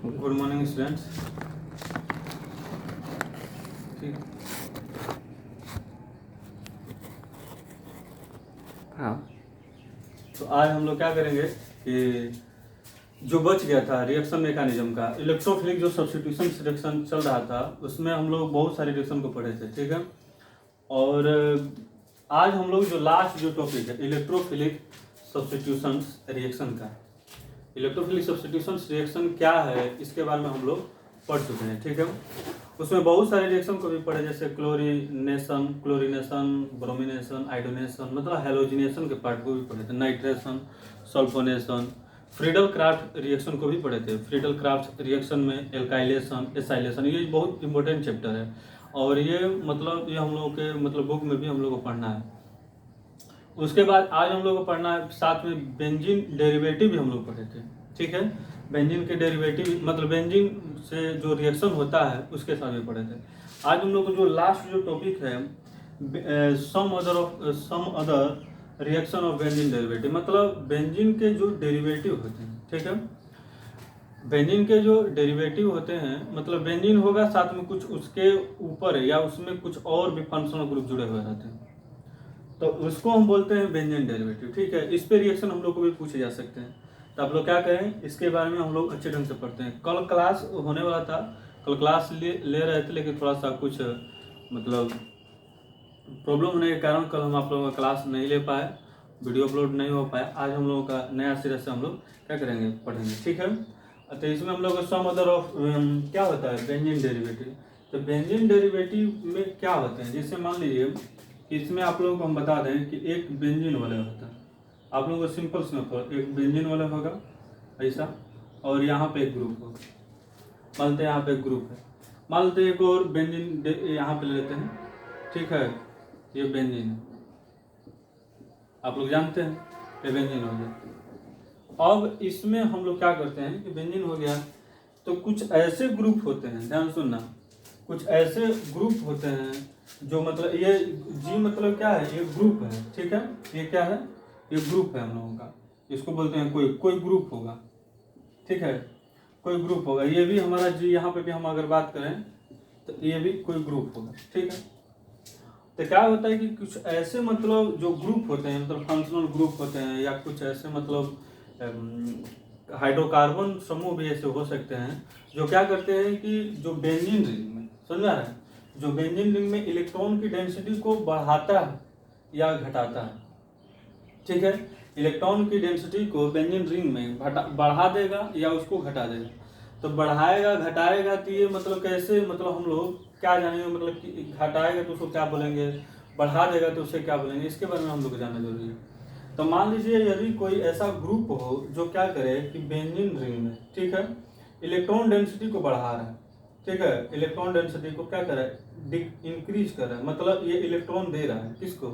Good morning students. ठीक, हाँ, तो आज हम लोग क्या करेंगे कि जो बच गया था रिएक्शन मैकेनिज्म का, इलेक्ट्रोफिलिक जो सब्स्टिट्यूशन रिएक्शन चल रहा था उसमें हम लोग बहुत सारे रिएक्शन को पढ़े थे। ठीक है, और आज हम लोग जो लास्ट जो टॉपिक है इलेक्ट्रोफिलिक सब्स्टिट्यूशन रिएक्शन का, इलेक्ट्रोफिलिक सब्स्टिट्यूशन रिएक्शन क्या है इसके बारे में हम लोग पढ़ चुके हैं। ठीक है, उसमें बहुत सारे रिएक्शन को भी पढ़े, जैसे क्लोरीनेशन, ब्रोमिनेशन, आयोडीनेशन, मतलब हेलोजिनेशन के पार्ट को भी पढ़े थे, nitration, sulphonation, Friedel craft reaction को भी पढ़े थे। फ्रीडल क्राफ्ट रिएक्शन में एल्काइलेशन, एसाइलेशन, ये बहुत इंपॉर्टेंट चैप्टर है और ये हम लोगों के बुक में भी हम लोग को पढ़ना है। उसके बाद आज हम लोग को पढ़ना है साथ में बेंजीन डेरिवेटिव भी हम लोग पढ़े थे। ठीक है, बेंजीन के डेरिवेटिव बेंजीन से जो रिएक्शन होता है उसके साथ भी पढ़े थे। आज हम लोग को जो लास्ट जो टॉपिक है some other reaction of benzene derivative, मतलब बेंजीन के जो डेरिवेटिव होते हैं। ठीक है, बेंजीन के जो डेरिवेटिव होते हैं, मतलब बेंजीन होगा साथ में कुछ उसके ऊपर या उसमें कुछ और भी फंक्शनल ग्रुप जुड़े हुए रहते हैं, तो उसको हम बोलते हैं बेंजीन डेरिवेटिव। ठीक है, इस पे रिएक्शन हम लोग को भी पूछे जा सकते हैं, तो आप लोग क्या करें इसके बारे में हम लोग अच्छे ढंग से पढ़ते हैं। कल क्लास होने वाला था, कल क्लास ले रहे थे, लेकिन थोड़ा सा कुछ प्रॉब्लम होने के कारण कल हम आप लोगों का क्लास नहीं ले पाए, वीडियो अपलोड नहीं हो पाया। आज हम लोगों का नया सिरे से हम लोग क्या करेंगे, पढ़ेंगे। ठीक है, तो इसमें हम लोग सम अदर ऑफ क्या होता है बेंजीन डेरिवेटिव। तो बेंजीन डेरिवेटिव में क्या होते हैं, जैसे मान लीजिए कि इसमें आप लोगों को हम बता दें कि एक बेंजीन वाला होता है, आप लोगों को सिंपल समझो, एक बेंजीन वाला होगा ऐसा, और यहाँ पे एक ग्रुप होगा। मान लेते हैं यहाँ पे एक ग्रुप है, मान लेते हैं एक और बेंजीन यहाँ पे ले लेते हैं। ठीक है, ये बेंजीन है, आप लोग जानते हैं ये बेंजीन हो गया। अब इसमें हम लोग क्या करते हैं कि बेंजीन हो गया तो कुछ ऐसे ग्रुप होते हैं, ध्यान सुनना, कुछ ऐसे ग्रुप होते हैं जो ये जी क्या है, ये ग्रुप है। ठीक है, ये क्या है, ये ग्रुप है हम लोगों का, इसको बोलते हैं कोई ग्रुप होगा। ठीक है, कोई ग्रुप होगा, ये भी हमारा जी, यहाँ पे भी हम अगर बात करें तो ये भी कोई ग्रुप होगा। ठीक है, तो क्या होता है कि कुछ ऐसे जो ग्रुप होते हैं, फंक्शनल ग्रुप होते हैं, या कुछ ऐसे हाइड्रोकार्बन समूह भी ऐसे हो सकते हैं जो क्या करते हैं कि जो बेंजीन रिंग में, समझ आ रहा है, जो बेंजीन रिंग में इलेक्ट्रॉन की डेंसिटी को बढ़ाता है या घटाता है। ठीक है, इलेक्ट्रॉन की डेंसिटी को बेंजीन रिंग में बढ़ा देगा या उसको घटा देगा। तो बढ़ाएगा घटाएगा तो ये कैसे, हम लोग क्या जानेंगे, कि घटाएगा तो उसको क्या बोलेंगे, बढ़ा देगा तो उसे क्या बोलेंगे, इसके बारे में हम लोग को जानना जरूरी है। तो मान लीजिए यदि कोई ऐसा ग्रुप हो जो क्या करे कि बेंजीन रिंग में, ठीक है, इलेक्ट्रॉन डेंसिटी को बढ़ा रहा है। ठीक है, इलेक्ट्रॉन डेंसिटी को क्या कर रहा है, इंक्रीज कर रहा है, ये इलेक्ट्रॉन दे रहा है किसको,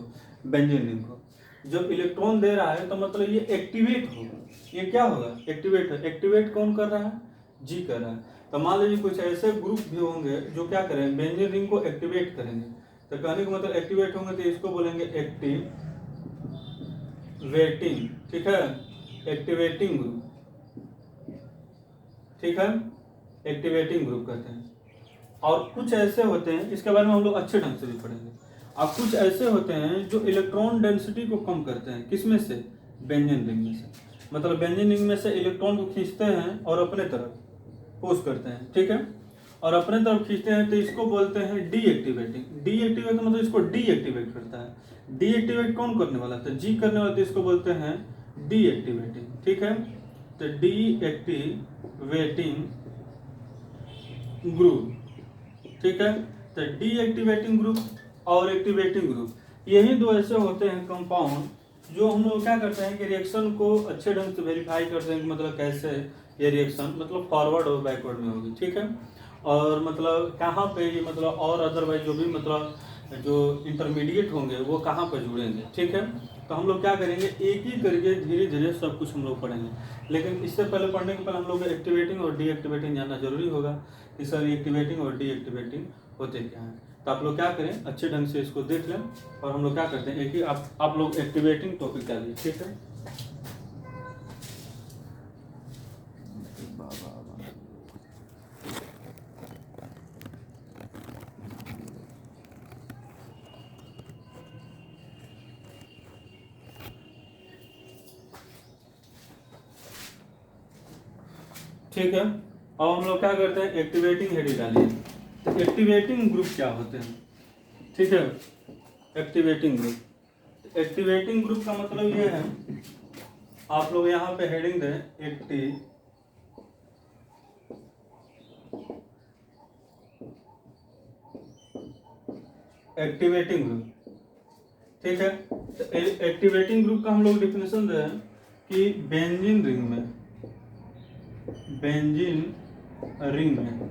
बेंजीन रिंग को। जब इलेक्ट्रॉन दे रहा है तो ये एक्टिवेट होगा, ये क्या होगा, एक्टिवेट है। एक्टिवेट कौन कर रहा है, जी कर रहा है। तो मान लीजिए कुछ ऐसे ग्रुप भी होंगे जो क्या करेंगे, बेंजीन रिंग को एक्टिवेट करेंगे। तो कहने का एक्टिवेट होंगे तो इसको बोलेंगे एक्टिवेटिंग। ठीक है, एक्टिवेटिंग ग्रुप। ठीक है, एक्टिवेटिंग ग्रुप कहते हैं। और कुछ ऐसे होते हैं, इसके बारे में हम लोग अच्छे ढंग से भी पढ़ेंगे। अब कुछ ऐसे होते हैं जो इलेक्ट्रॉन डेंसिटी को कम करते हैं, किसमें से, बेंजीन रिंग में से। बेंजीन रिंग में से इलेक्ट्रॉन को खींचते हैं और अपने तरफ पुश करते हैं। ठीक है, और अपने तरफ खींचते हैं तो इसको बोलते हैं डीएक्टिवेटिंग। डीएक्टिवेट इसको डीएक्टिवेट करता है। डीएक्टिवेट कौन करने वाला था, जी करने वाला, तो इसको बोलते हैं डीएक्टिवेटिंग। ठीक है, तो डीएक्टिवेटिंग ग्रुप। ठीक है, तो डीएक्टिवेटिंग ग्रुप और एक्टिवेटिंग ग्रुप, यही दो ऐसे होते हैं कंपाउंड जो हम लोग क्या करते हैं कि रिएक्शन को अच्छे ढंग से वेरीफाई करते हैं कि कैसे ये रिएक्शन फॉरवर्ड और बैकवर्ड में होगी। ठीक है, और कहाँ पे ये और अदरवाइज जो भी जो इंटरमीडिएट होंगे वो कहाँ पर जुड़ेंगे। ठीक है, तो हम लोग क्या करेंगे, एक ही करके धीरे धीरे सब कुछ हम लोग पढ़ेंगे। लेकिन इससे पहले पढ़ने के पहले हम लोग एक्टिवेटिंग और डीएक्टिवेटिंग जानना जरूरी होगा कि सर एक्टिवेटिंग और डीएक्टिवेटिंग होते क्या हैं। तो आप लोग क्या करें, अच्छे ढंग से इसको देख लें, और हम लोग क्या करते हैं एक ही आप लोग एक्टिवेटिंग टॉपिक डालिए। ठीक है, ठीक है। अब हम लोग क्या करते हैं, एक्टिवेटिंग हेड डालिए। तो एक्टिवेटिंग ग्रुप क्या होते हैं, ठीक है। एक्टिवेटिंग ग्रुप, एक्टिवेटिंग ग्रुप का मतलब ये है, आप लोग यहाँ पे हेडिंग दें एक्टिवेटिंग ग्रुप, ठीक है। तो एक्टिवेटिंग ग्रुप का हम लोग डिफिनेशन दें कि बेंजीन रिंग में, बेंजीन रिंग में,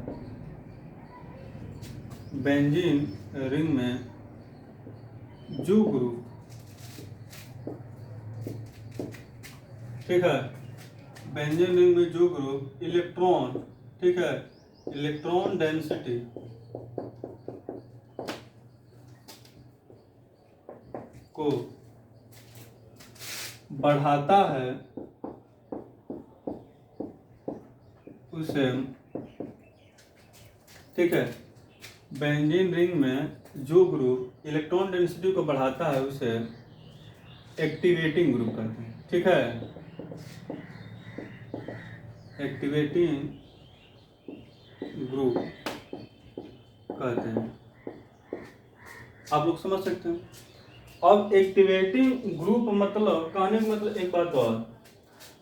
बेंजीन रिंग में जो ग्रुप, ठीक है, बेंजीन रिंग में जो ग्रुप इलेक्ट्रॉन, ठीक है, इलेक्ट्रॉन डेंसिटी को बढ़ाता है उसे, ठीक है, बेंजीन रिंग में जो ग्रुप इलेक्ट्रॉन डेंसिटी को बढ़ाता है उसे एक्टिवेटिंग ग्रुप कहते हैं, ठीक है। एक्टिवेटिंग ग्रुप कहते हैं, आप लोग समझ सकते हैं। अब एक्टिवेटिंग ग्रुप मतलब, कहने का मतलब एक बात और,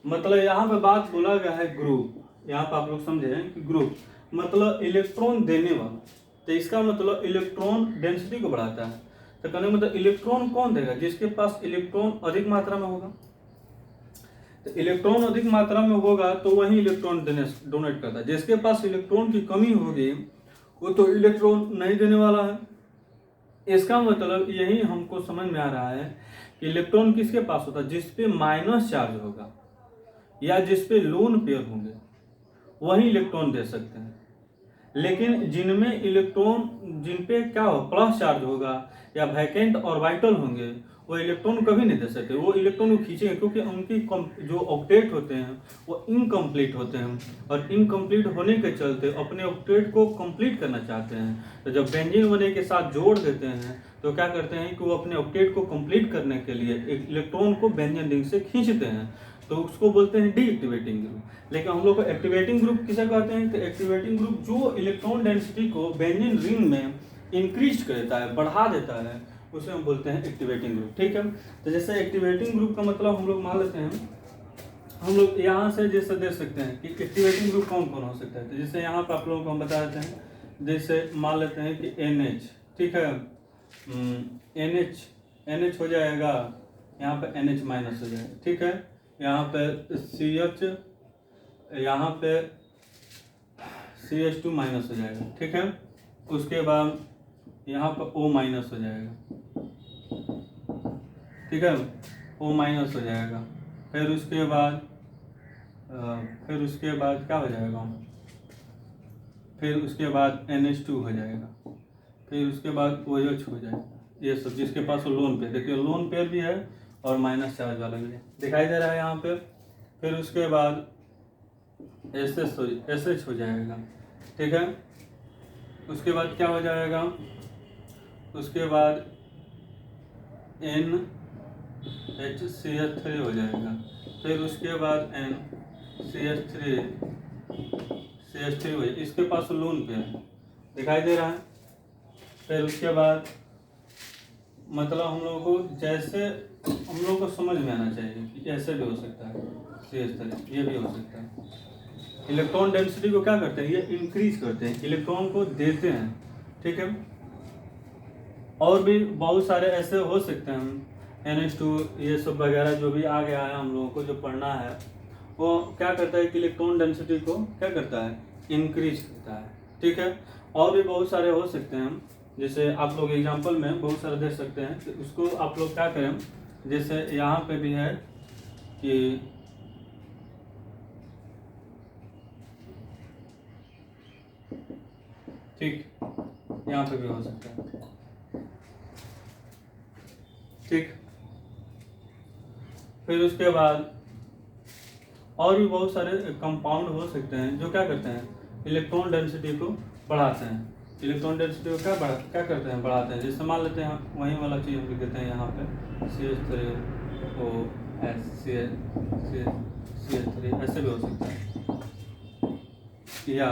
मतलब यहाँ पे बात बोला गया है ग्रुप, यहाँ पे आप लोग समझे कि ग्रुप मतलब इलेक्ट्रॉन देने वाला, तो इसका मतलब इलेक्ट्रॉन डेंसिटी को बढ़ाता है। तो कहने का मतलब इलेक्ट्रॉन कौन देगा, जिसके पास इलेक्ट्रॉन अधिक मात्रा में होगा। तो इलेक्ट्रॉन अधिक मात्रा में होगा तो वही इलेक्ट्रॉन डोनेट करता है। जिसके पास इलेक्ट्रॉन की कमी होगी वो तो इलेक्ट्रॉन नहीं देने वाला है। इसका मतलब यही हमको समझ में आ रहा है कि इलेक्ट्रॉन किसके पास होता है, जिसपे माइनस चार्ज होगा या जिसपे लोन पेयर होंगे वही इलेक्ट्रॉन दे सकते हैं। लेकिन जिनमें इलेक्ट्रॉन, जिन पे क्या हो प्लस चार्ज होगा या वैकेंट और वाइटल होंगे, वो इलेक्ट्रॉन कभी नहीं दे सकते। वो इलेक्ट्रॉन को खींचेंगे क्योंकि उनकी जो ऑक्टेट होते हैं वो इनकम्प्लीट होते हैं, और इनकम्प्लीट होने के चलते अपने ऑक्टेट को कंप्लीट करना चाहते हैं। तो जब बेंजीन बने के साथ जोड़ देते हैं तो क्या करते हैं कि वो अपने ऑक्टेट को कंप्लीट करने के लिए एक इलेक्ट्रॉन को बेंजीन रिंग से खींचते हैं, तो उसको बोलते हैं डीएक्टिवेटिंग ग्रुप। लेकिन हम लोग को एक्टिवेटिंग ग्रुप किसे कहते हैं, तो एक्टिवेटिंग ग्रुप जो इलेक्ट्रॉन डेंसिटी को बेंजीन रिंग में इंक्रीज करता है, बढ़ा देता है, उसे हम बोलते हैं एक्टिवेटिंग ग्रुप, ठीक है। तो जैसे एक्टिवेटिंग ग्रुप का मतलब हम लोग मान लेते हैं, हम लोग यहाँ से जैसे देख सकते हैं कि एक्टिवेटिंग ग्रुप कौन कौन हो सकता है। तो जैसे यहाँ पर आप लोगों को हम बता देते हैं, जैसे मान लेते हैं कि NH, ठीक है, NH हो जाएगा, यहाँ पे NH माइनस हो जाएगा, ठीक है। यहाँ पे CH, यहाँ पे CH2 माइनस हो जाएगा, ठीक है। उसके बाद यहाँ पर O माइनस हो जाएगा, ठीक है, O माइनस हो जाएगा। फिर उसके बाद क्या हो जाएगा, फिर उसके बाद NH2 हो जाएगा, फिर उसके बाद OH हो जाएगा। ये सब जिसके पास वो लोन पेयर, देखिए लोन पेयर भी है और माइनस चार्ज वाला भी है, दिखाई दे रहा है यहाँ पे। फिर उसके बाद SH हो जाएगा, ठीक है। उसके बाद क्या हो जाएगा, उसके बाद NHCH3 हो जाएगा। फिर उसके बाद NCH3 हो जाएगा, इसके पास लोन पेयर दिखाई दे रहा है। फिर उसके बाद मतलब हम लोगों को, जैसे हम लोगों को समझ में आना चाहिए कि ऐसे भी हो सकता है, CH3 ये भी हो सकता है। इलेक्ट्रॉन डेंसिटी को क्या करते हैं, ये इंक्रीज करते हैं, इलेक्ट्रॉन को देते हैं, ठीक है। और भी बहुत सारे ऐसे हो सकते हैं, NH2 ये सब वगैरह जो भी आ गया है हम लोगों को जो पढ़ना है, वो क्या करता है कि इलेक्ट्रॉन डेंसिटी को क्या करता है, इंक्रीज करता है, ठीक है। और भी बहुत सारे हो सकते हैं, जैसे आप लोग एग्जांपल में बहुत सारे देख सकते हैं, तो उसको आप लोग क्या करें, जैसे यहाँ पे भी है कि ठीक, यहाँ पे भी हो सकता है, ठीक। फिर उसके बाद और भी बहुत सारे कंपाउंड हो सकते हैं जो क्या करते हैं, इलेक्ट्रॉन डेंसिटी को बढ़ाते हैं। इलेक्ट्रॉन डेंसिटी को क्या करते हैं, बढ़ाते हैं। जैसे मान लेते हैं वही वाला चीज़ हम लिख देते हैं यहाँ पे CH3 ऐसे भी हो सकता है, या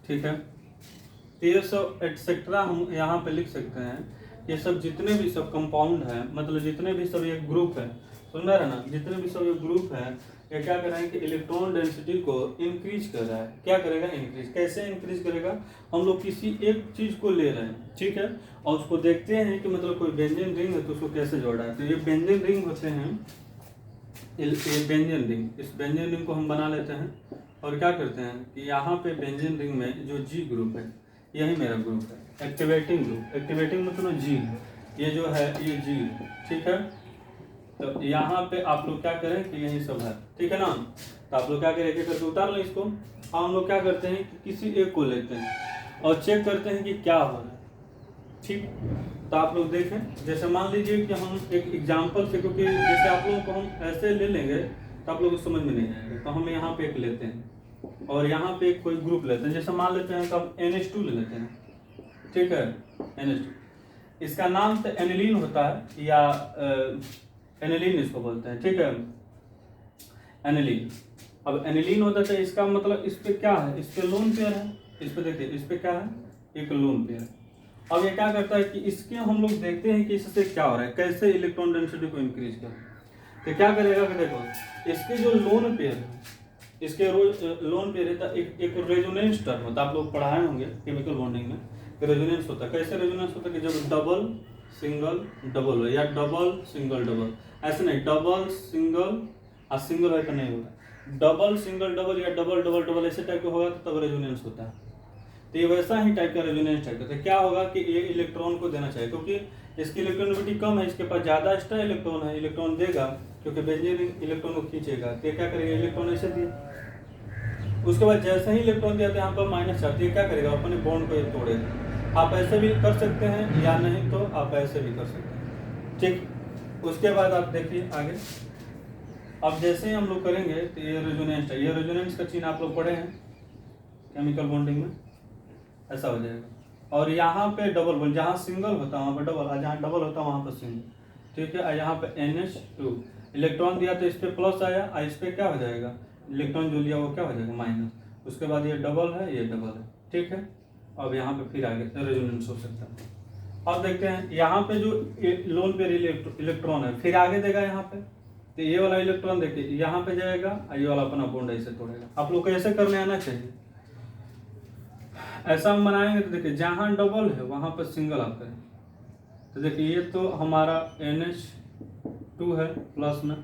ठीक है, तो ये सब एटसेट्रा हम यहाँ पे लिख सकते हैं। ये सब जितने भी सब कंपाउंड है, मतलब जितने भी सब ये ग्रुप है, सुन रहे हैं ना, जितने भी सब ये ग्रुप है, ये क्या कर रहे हैं कि इलेक्ट्रॉन डेंसिटी को इंक्रीज कर रहा है। क्या करेगा? इंक्रीज। कैसे इंक्रीज करेगा? हम लोग किसी एक चीज को ले रहे हैं, ठीक है, और उसको देखते हैं कि मतलब कोई बेंजीन रिंग है तो उसको कैसे जोड़ा है। तो ये बेंजीन रिंग होते हैं, ये बेंजीन रिंग, इस बेंजीन रिंग को हम बना लेते हैं और क्या करते हैं कि यहाँ पे बेंजीन रिंग में जो जी ग्रुप है, यही मेरा ग्रुप है, एक्टिवेटिंग ग्रुप। एक्टिवेटिंग मतलब जी, ये जो है ये जी, ठीक है। तो यहाँ पे आप लोग क्या करें कि यही सब है, ठीक है ना। तो आप लोग क्या करें, एक करके उतार लें इसको। और हम लोग क्या करते हैं कि किसी एक को लेते हैं और चेक करते हैं कि क्या हो रहा है, ठीक। तो आप लोग देखें, जैसे मान लीजिए कि हम एक एग्जांपल से, क्योंकि जैसे आप लोगों को हम ऐसे ले लेंगे तो आप लोगों को समझ में नहीं आएगा, तो हम यहाँ पे एक लेते हैं और यहाँ पे कोई ग्रुप लेते हैं। जैसे मान लेते हैं तो हम NH2 ले लेते हैं, ठीक है, NH2। इसका नाम तो एनिलीन होता है या एनिलीन इसको बोलते हैं, ठीक है, एनिलीन। अब एनिलीन होता है तो इसका मतलब इस पे क्या है, इस पे लोन पेयर है, इस पे देखिए इस पे क्या है, एक लोन पेयर। अब ये क्या करता है कि इसके हम लोग देखते हैं कि इससे क्या हो रहा है, कैसे इलेक्ट्रॉन डेंसिटी को इंक्रीज कर। तो क्या करेगा कि देखो, इसके जो लोन पेयर है, इसके लोन पेयर है तो एक रेजोनेंस टर्म होता है, आप लोग पढ़ाए होंगे केमिकल बॉन्डिंग में, रेजोनेंस होता है। कैसे रेजोनेंस होता है कि जब डबल सिंगल डबल हो या डबल सिंगल डबल, ऐसे नहीं, डबल सिंगल और सिंगल है तो नहीं होगा, डबल सिंगल डबल या डबल डबल डबल ऐसे टाइप का होगा तो तब रेजोनेंस होता है। तो ये वैसा ही टाइप का रेजोनेंस टाइप का। तो क्या होगा कि ये इलेक्ट्रॉन को देना चाहिए, क्योंकि इसकी इलेक्ट्रॉनिटी कम है, इसके पास ज़्यादा एक्स्ट्रा इलेक्ट्रॉन है, इलेक्ट्रॉन देगा क्योंकि बेंजीन इलेक्ट्रॉन को खींचेगा। तो ये क्या करेगा, इलेक्ट्रॉन ऐसे दिए, उसके बाद जैसे ही इलेक्ट्रॉन दिया तो यहाँ पर माइनस चार्ज, ये क्या करेगा, अपने बॉन्ड को तोड़ेगा। आप ऐसे भी कर सकते हैं या नहीं तो आप ऐसे भी कर सकते हैं, ठीक। उसके बाद आप देखिए आगे, अब जैसे ही हम लोग करेंगे तो ये रेजोनेंस है, ये रेजोनेंस का चिन्ह आप लोग पढ़े हैं केमिकल बॉन्डिंग में, ऐसा हो जाएगा। और यहाँ पे डबल बॉन्ड, जहाँ सिंगल होता है वहाँ पे डबल, और जहाँ डबल होता है वहाँ पे सिंगल, ठीक है। और यहाँ पे NH2 इलेक्ट्रॉन दिया तो इस पे प्लस आया, और इस पे क्या हो जाएगा, इलेक्ट्रॉन जो लिया वो क्या हो जाएगा, माइनस। उसके बाद ये डबल है, ये डबल है, ठीक है। अब यहाँ पे फिर आगे रेजोनेंस हो सकता है। अब देखते हैं यहाँ पे जो लोन पे इलेक्ट्रॉन है फिर आगे देगा यहाँ पे, तो ये वाला इलेक्ट्रॉन देखिए यहाँ पे जाएगा, ये वाला अपना बॉन्ड ऐसे तोड़ेगा। आप लोग को ऐसे करने आना चाहिए, ऐसा हम बनाएंगे तो देखिए जहाँ डबल है वहाँ पर सिंगल आप करें। तो देखिए ये तो हमारा NH2 है प्लस में,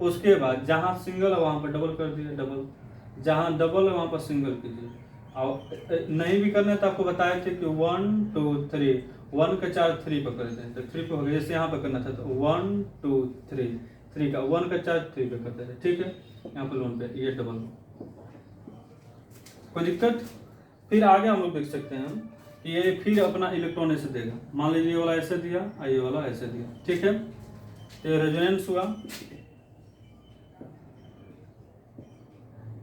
उसके बाद जहाँ सिंगल है वहाँ पर डबल कर दिए, डबल, जहाँ डबल है वहाँ पर सिंगल कीजिए। और नहीं भी करना तो आपको बताए थे कि 1 2 3, 1 का चार्ज 3 पर करते हैं तो 3 पे हो गया। जैसे यहाँ पर करना था तो 1 2 3, 3 का 1 का चार्ज 3 पे करते थे, ठीक है। यहाँ पर लोन पे ये डबल, कोई दिक्कत। फिर आगे हम लोग देख सकते हैं कि ये फिर अपना इलेक्ट्रॉन ऐसे देगा, मान लीजिए ये वाला ऐसे दिया और ये वाला ऐसे दिया, ठीक है। तो ये रेजोनेंस हुआ,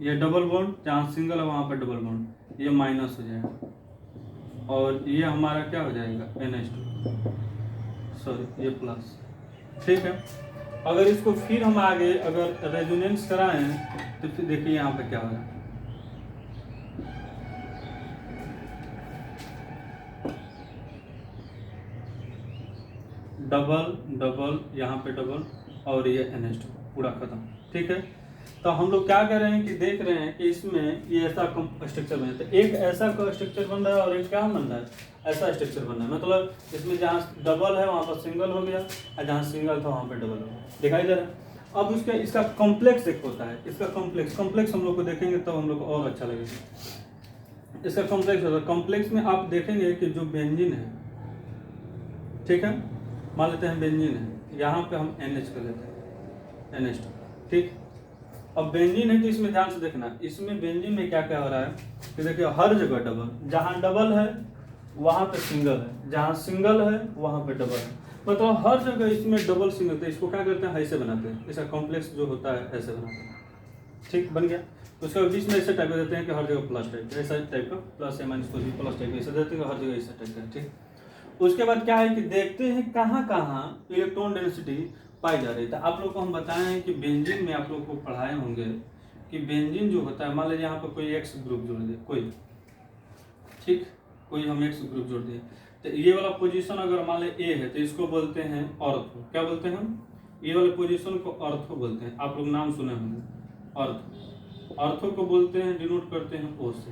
ये डबल बॉन्ड, जहाँ सिंगल है वहाँ पर डबल बॉन्ड, ये माइनस हो जाएगा और ये हमारा क्या हो जाएगा, NH2, सॉरी ये प्लस, ठीक है। अगर इसको फिर हम आगे अगर रेजोनेंस कराएं तो फिर देखिए यहाँ पे क्या हो रहा है, डबल डबल, यहाँ पे डबल और ये NH2 पूरा खत्म, ठीक है। तो हम लोग क्या कर रहे हैं कि देख रहे हैं कि इसमें ये ऐसा स्ट्रक्चर बन जाता है, एक ऐसा स्ट्रक्चर बन रहा है और एक क्या बन रहा है, ऐसा स्ट्रक्चर बन रहा है। मतलब इसमें जहाँ डबल है वहाँ पर सिंगल हो गया और जहाँ सिंगल था वहाँ पर डबल हो गया, दिखाई दे रहा है। अब उसका इसका कॉम्प्लेक्स एक होता है, इसका कॉम्प्लेक्स हम लोग को देखेंगे तो हम लोग को और अच्छा लगेगा। इसका कॉम्प्लेक्स होता है, कॉम्प्लेक्स में आप देखेंगे कि जो बेंजीन है, ठीक है, मान लेते हैं बेंजीन है, यहाँ पे हम NH कर लेते हैं, NH2, ठीक। अब बेंजीन है तो इसमें ध्यान से देखना, इसमें बेंजीन में क्या क्या हो रहा है कि देखिए हर जगह डबल, जहाँ डबल है वहाँ पे सिंगल है, जहाँ सिंगल है वहाँ पे डबल है, मतलब हर जगह इसमें डबल सिंगल। तो इसको क्या करते हैं, ऐसे बनाते हैं, इसका कॉम्प्लेक्स जो होता है ऐसे बनाते हैं, ठीक, बन गया। उसके बीच में ऐसे टाइप देते हैं कि हर जगह प्लस टाइप, ऐसा टाइप का प्लस या माइनस, कोई भी प्लस टाइप ऐसे देते हैं, हर जगह ऐसा टाइप का, ठीक। उसके बाद क्या है कि देखते हैं कहाँ कहाँ इलेक्ट्रॉन डेंसिटी पाई जा रही है। तो आप लोग को हम बताए हैं कि बेंजीन में आप लोग को पढ़ाए होंगे कि बेंजीन जो होता है, मान लीजिए यहाँ पर कोई एक्स ग्रुप जोड़ दे, कोई ठीक, कोई हम एक्स ग्रुप जोड़ दिए, तो ये वाला पोजीशन अगर मान ले ए है तो इसको बोलते हैं ऑर्थो। क्या बोलते हैं हम? ये वाले पोजीशन को ऑर्थो बोलते हैं। आप लोग नाम सुने होंगे ऑर्थो। ऑर्थो को बोलते हैं, डिनोट करते हैं ओ से।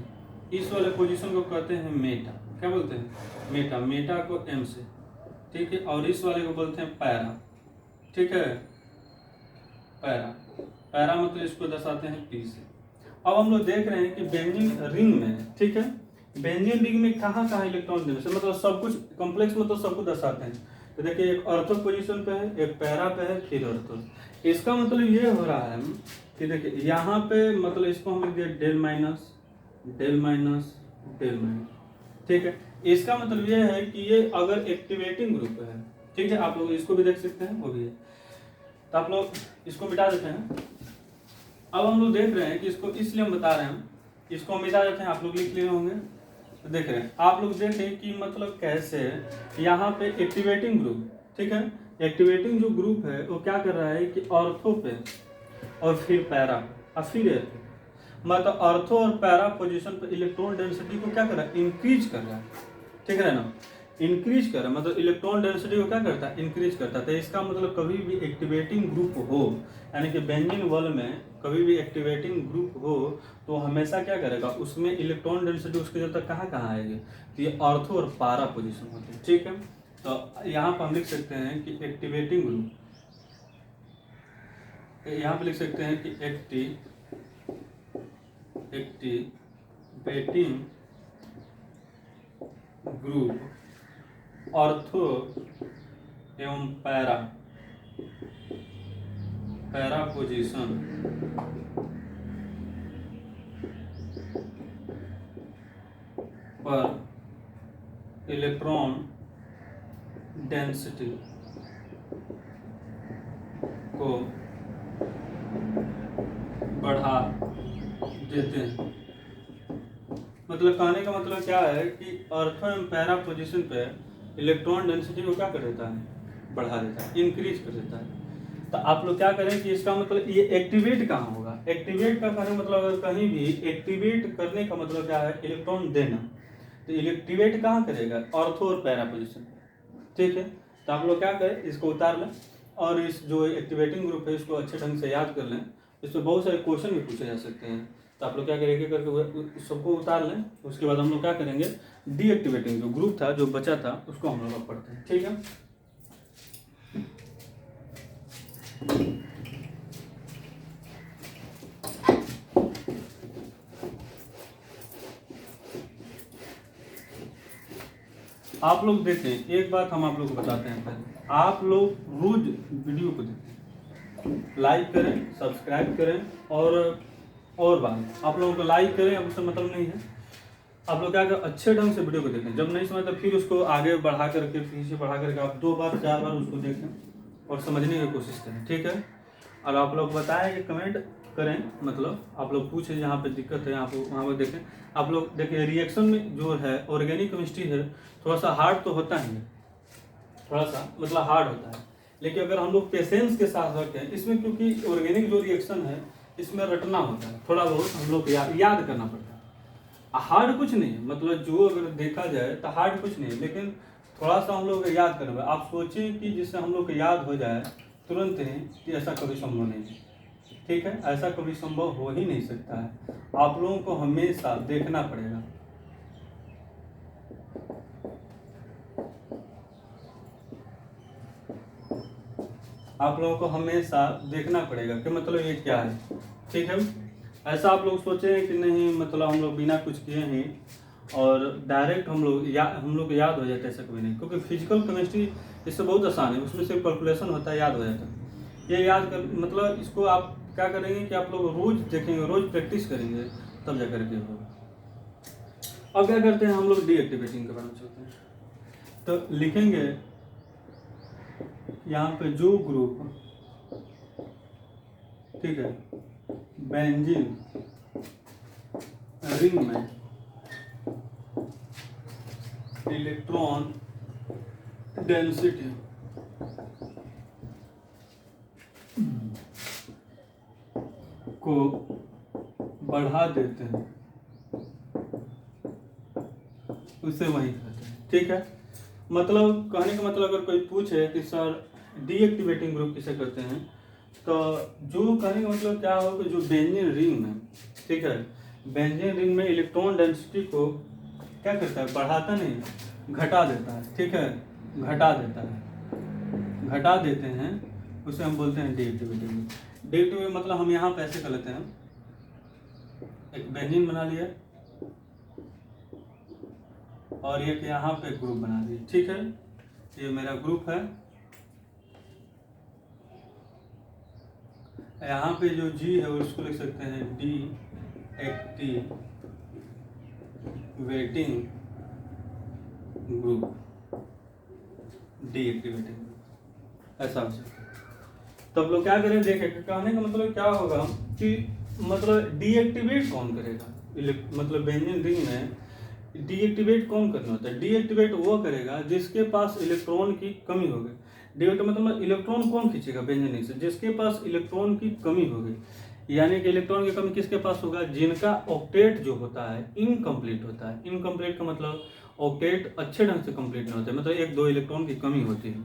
इस वाले पोजीशन को कहते हैं मेटा। क्या बोलते हैं? मेटा। मेटा को एम से, ठीक है। और इस वाले को बोलते हैं पैरा, ठीक है, पैरा। पैरा मतलब इसको दर्शाते हैं पी से। अब हम लोग देख रहे हैं कि बेंजीन रिंग में, ठीक है, बेंजीन रिंग में कहाँ कहाँ इलेक्ट्रॉन देने से, मतलब सब कुछ कॉम्प्लेक्स मतलब सब कुछ दर्शाते हैं। तो देखिए एक ऑर्थो पोजीशन पे है, एक पैरा पे है, फिर ऑर्थो। इसका मतलब ये हो रहा है कि देखिए यहाँ पे मतलब इसको हम लिख दिए del minus del minus del minus, ठीक है। इसका मतलब ये है कि ये अगर एक्टिवेटिंग ग्रुप है, ठीक है, आप लोग इसको भी देख सकते हैं, वो भी है। तो आप लोग इसको मिटा देते हैं। अब हम लोग देख रहे हैं कि इसको इसलिए हम बता रहे हैं, इसको हम मिटा देते हैं, आप लोग लिख लिए होंगे। तो देख रहे हैं, आप लोग देखें कि मतलब कैसे यहाँ पे एक्टिवेटिंग ग्रुप, ठीक है, एक्टिवेटिंग जो ग्रुप है वो क्या कर रहा है कि ऑर्थो पे और फिर पैरा और फिर एयर पे, मतलब ऑर्थो और पैरा पोजीशन पे इलेक्ट्रॉन डेंसिटी को क्या कर रहा है? इंक्रीज कर रहा है, ठीक है ना, इंक्रीज कर रहा है। मतलब इलेक्ट्रॉन डेंसिटी को क्या करता है? इंक्रीज करता है। तो इसका मतलब कभी भी एक्टिवेटिंग ग्रुप हो, यानी कि बेंजीन वॉल में कभी भी एक्टिवेटिंग ग्रुप हो तो हमेशा क्या करेगा? उसमें इलेक्ट्रॉन डेंसिटी उसके जब तक कहाँ कहाँ आएगी? तो ये ऑर्थो और पैरा पोजीशन होती है, ठीक है। तो यहाँ पर हम लिख सकते हैं कि एक्टिवेटिंग ग्रुप, यहाँ पे लिख सकते हैं कि एक्टिवेटिंग ग्रुप ऑर्थो एवं पैरा पोजीशन पर इलेक्ट्रॉन डेंसिटी को बढ़ा देते हैं। मतलब कहने का मतलब क्या है कि ऑर्थो एवं पैरा पोजीशन पे इलेक्ट्रॉन डेंसिटी को क्या कर देता है? बढ़ा देता है, इंक्रीज कर देता है। तो आप लोग क्या करें कि इसका मतलब ये एक्टिवेट कहाँ होगा? एक्टिवेट का कहने मतलब अगर कहीं भी एक्टिवेट करने का मतलब क्या है? इलेक्ट्रॉन देना। तो इलेक्टिवेट कहाँ करेगा? ऑर्थो और पैरा पोजीशन, ठीक है। तो आप लोग क्या करें, इसको उतार लें और इस जो एक्टिवेटिंग ग्रुप है इसको अच्छे ढंग से याद कर लें। इसमें बहुत सारे क्वेश्चन भी पूछे जा सकते हैं। तो आप लोग क्या करेंगे करके सबको उतार लें। उसके बाद हम लोग क्या करेंगे, डीएक्टिवेटिंग जो ग्रुप था जो बचा था उसको हम लोग पढ़ते हैं, ठीक है। आप लोग देखें, एक बात हम आप लोग को बताते हैं, पहले आप लोग रोज वीडियो को देखें, लाइक करें, सब्सक्राइब करें और बात आप लोगों को लाइक करें, अब उससे मतलब नहीं है। आप लोग क्या करें, अच्छे ढंग से वीडियो को देखें। जब नहीं समझ तो फिर उसको आगे बढ़ा करके पीछे बढ़ा करके आप 2 बार 4 बार उसको देखें और समझने की कोशिश करें, ठीक है। और आप लोग बताएं कि कमेंट करें, मतलब आप लोग पूछें जहाँ पे दिक्कत है यहाँ पे वहाँ पर देखें। आप लोग देखिए रिएक्शन में जो है ऑर्गेनिक केमिस्ट्री है, थोड़ा सा हार्ड तो होता ही है, थोड़ा सा मतलब हार्ड होता है, लेकिन अगर हम लोग पेशेंस के साथ रखें इसमें, क्योंकि ऑर्गेनिक जो रिएक्शन है इसमें रटना होता है, थोड़ा बहुत हम लोग याद करना पड़ता है। हार्ड कुछ नहीं है, मतलब जो अगर देखा जाए तो हार्ड कुछ नहीं है, लेकिन थोड़ा सा हम लोग याद करना। आप सोचें कि जिससे हम लोग को याद हो जाए तुरंत ही, कि ऐसा कभी संभव नहीं है, ठीक है। ऐसा कभी संभव हो ही नहीं सकता है। आप लोगों को हमेशा देखना पड़ेगा। आप लोगों को हमेशा देखना पड़ेगा कि मतलब ये क्या है, ठीक है। ऐसा आप लोग सोचें कि नहीं मतलब हम लोग बिना कुछ किए ही और डायरेक्ट हम लोग याद हो जाता है, ऐसा कभी नहीं। क्योंकि फिजिकल केमिस्ट्री इससे बहुत आसान है, उसमें सिर्फ कैलकुलेशन होता है, याद हो जाता है। ये याद कर मतलब इसको आप क्या करेंगे कि आप लोग रोज देखेंगे, रोज प्रैक्टिस करेंगे, तब जा करके होगा। अब क्या करते हैं हम लोग, डीएक्टिवेटिंग के बारे में चलते हैं। तो लिखेंगे यहाँ पे जो ग्रुप, ठीक है, बेंजीन रिंग में इलेक्ट्रॉन डेंसिटी को बढ़ा देते हैं, उसे वही कहते हैं। ठीक है, मतलब कहने का मतलब अगर कोई पूछे कि सर डीएक्टिवेटिंग ग्रुप किसे कहते हैं, तो जो कहने का मतलब क्या हो कि जो बेंजीन रिंग है, ठीक है, बेंजीन रिंग में इलेक्ट्रॉन डेंसिटी को क्या करता है, बढ़ाता नहीं, घटा देता है। ठीक है, घटा देता है, घटा देते हैं, उसे हम बोलते हैं डीएक्टिवेटिंग ग्रुप। डीएक्टिवेटिंग मतलब हम यहाँ पे ऐसे कर लेते हैं, एक बेंजीन बना लिया और एक यहाँ पे ग्रुप बना दिया। ठीक है, ये मेरा ग्रुप है, यहाँ पे जो जी है उसको लिख सकते हैं D activating group, deactivating group, ऐसा हो सकता है। तो अब लोग क्या करें, देखें कहने का मतलब क्या होगा कि मतलब डीएक्टिवेट कौन करेगा, मतलब बेंजीन रिंग में डीएक्टिवेट कौन करना होता है। डीएक्टिवेट वो करेगा जिसके पास इलेक्ट्रॉन की कमी हो गई। डीएक्टिवेट मतलब इलेक्ट्रॉन कौन खींचेगा बेंजीन रिंग से, जिसके पास इलेक्ट्रॉन की कमी हो गई, यानी कि इलेक्ट्रॉन की कमी किसके पास होगा, जिनका ऑक्टेट जो होता है इनकम्प्लीट होता है। इनकम्प्लीट का मतलब ऑक्टेट अच्छे ढंग से कंप्लीट नहीं होता है, मतलब 1-2 इलेक्ट्रॉन की कमी होती है,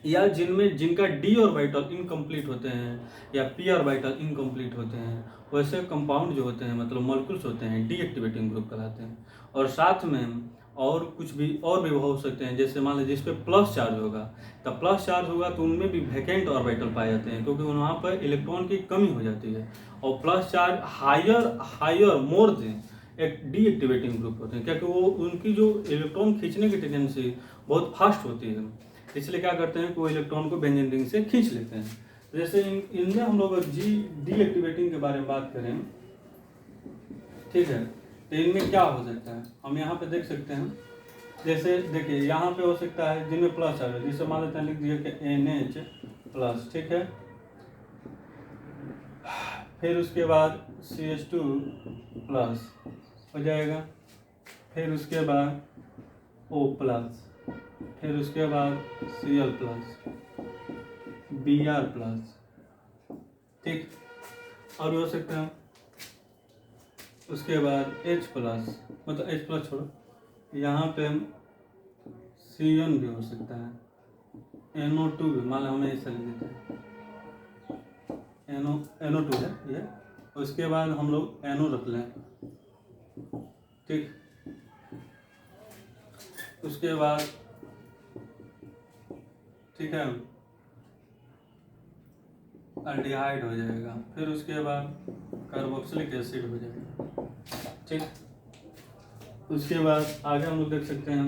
या जिनमें जिनका डी ऑर्बिटल इनकम्प्लीट होते हैं या पी ऑर्बिटल इनकम्प्लीट होते हैं, वैसे कंपाउंड जो होते हैं मतलब मॉलिक्यूल्स होते हैं डीएक्टिवेटिंग ग्रुप कहलाते हैं। और साथ में और कुछ भी और भी हो सकते हैं, जैसे मान लीजिए जिस पे प्लस चार्ज होगा, तो प्लस चार्ज होगा तो उनमें भी वैकेंट ऑर्बिटल पाए जाते हैं, क्योंकि वहाँ पर इलेक्ट्रॉन की कमी हो जाती है। और plus charge hire more than एक डीएक्टिवेटिंग ग्रुप होते हैं, क्योंकि वो उनकी जो इलेक्ट्रॉन खींचने की टेंडेंसी बहुत फास्ट होती है, इसलिए क्या करते हैं कि वो इलेक्ट्रॉन को बेंजीन रिंग से खींच लेते हैं। जैसे इनमें हम लोग डीएक्टिवेटिंग के बारे में बात करें, ठीक है, तो इनमें क्या हो सकता है हम यहाँ पे देख सकते हैं। जैसे देखिए यहाँ पे हो सकता है जिनमें प्लस चार्ज है, जैसे मान लेते हैं लिख दिया कि NH+, ठीक है, फिर उसके बाद CH2+ हो जाएगा, फिर उसके बाद O+, फिर उसके बाद Cl+, Br+, ठीक, और भी हो सकते हैं। उसके बाद H+, मतलब H+ छोड़ो, यहाँ पे Cn भी हो सकता है, NO2 भी, मान लो हमें ऐसा लिख देते हैं, NO2 है ये, उसके बाद हम लोग NO रख लें, ठीक, उसके बाद ठीक है एल्डिहाइड हो जाएगा, फिर उसके बाद कार्बोक्सिलिक एसिड हो जाएगा, ठीक, उसके बाद आगे हम लोग देख सकते हैं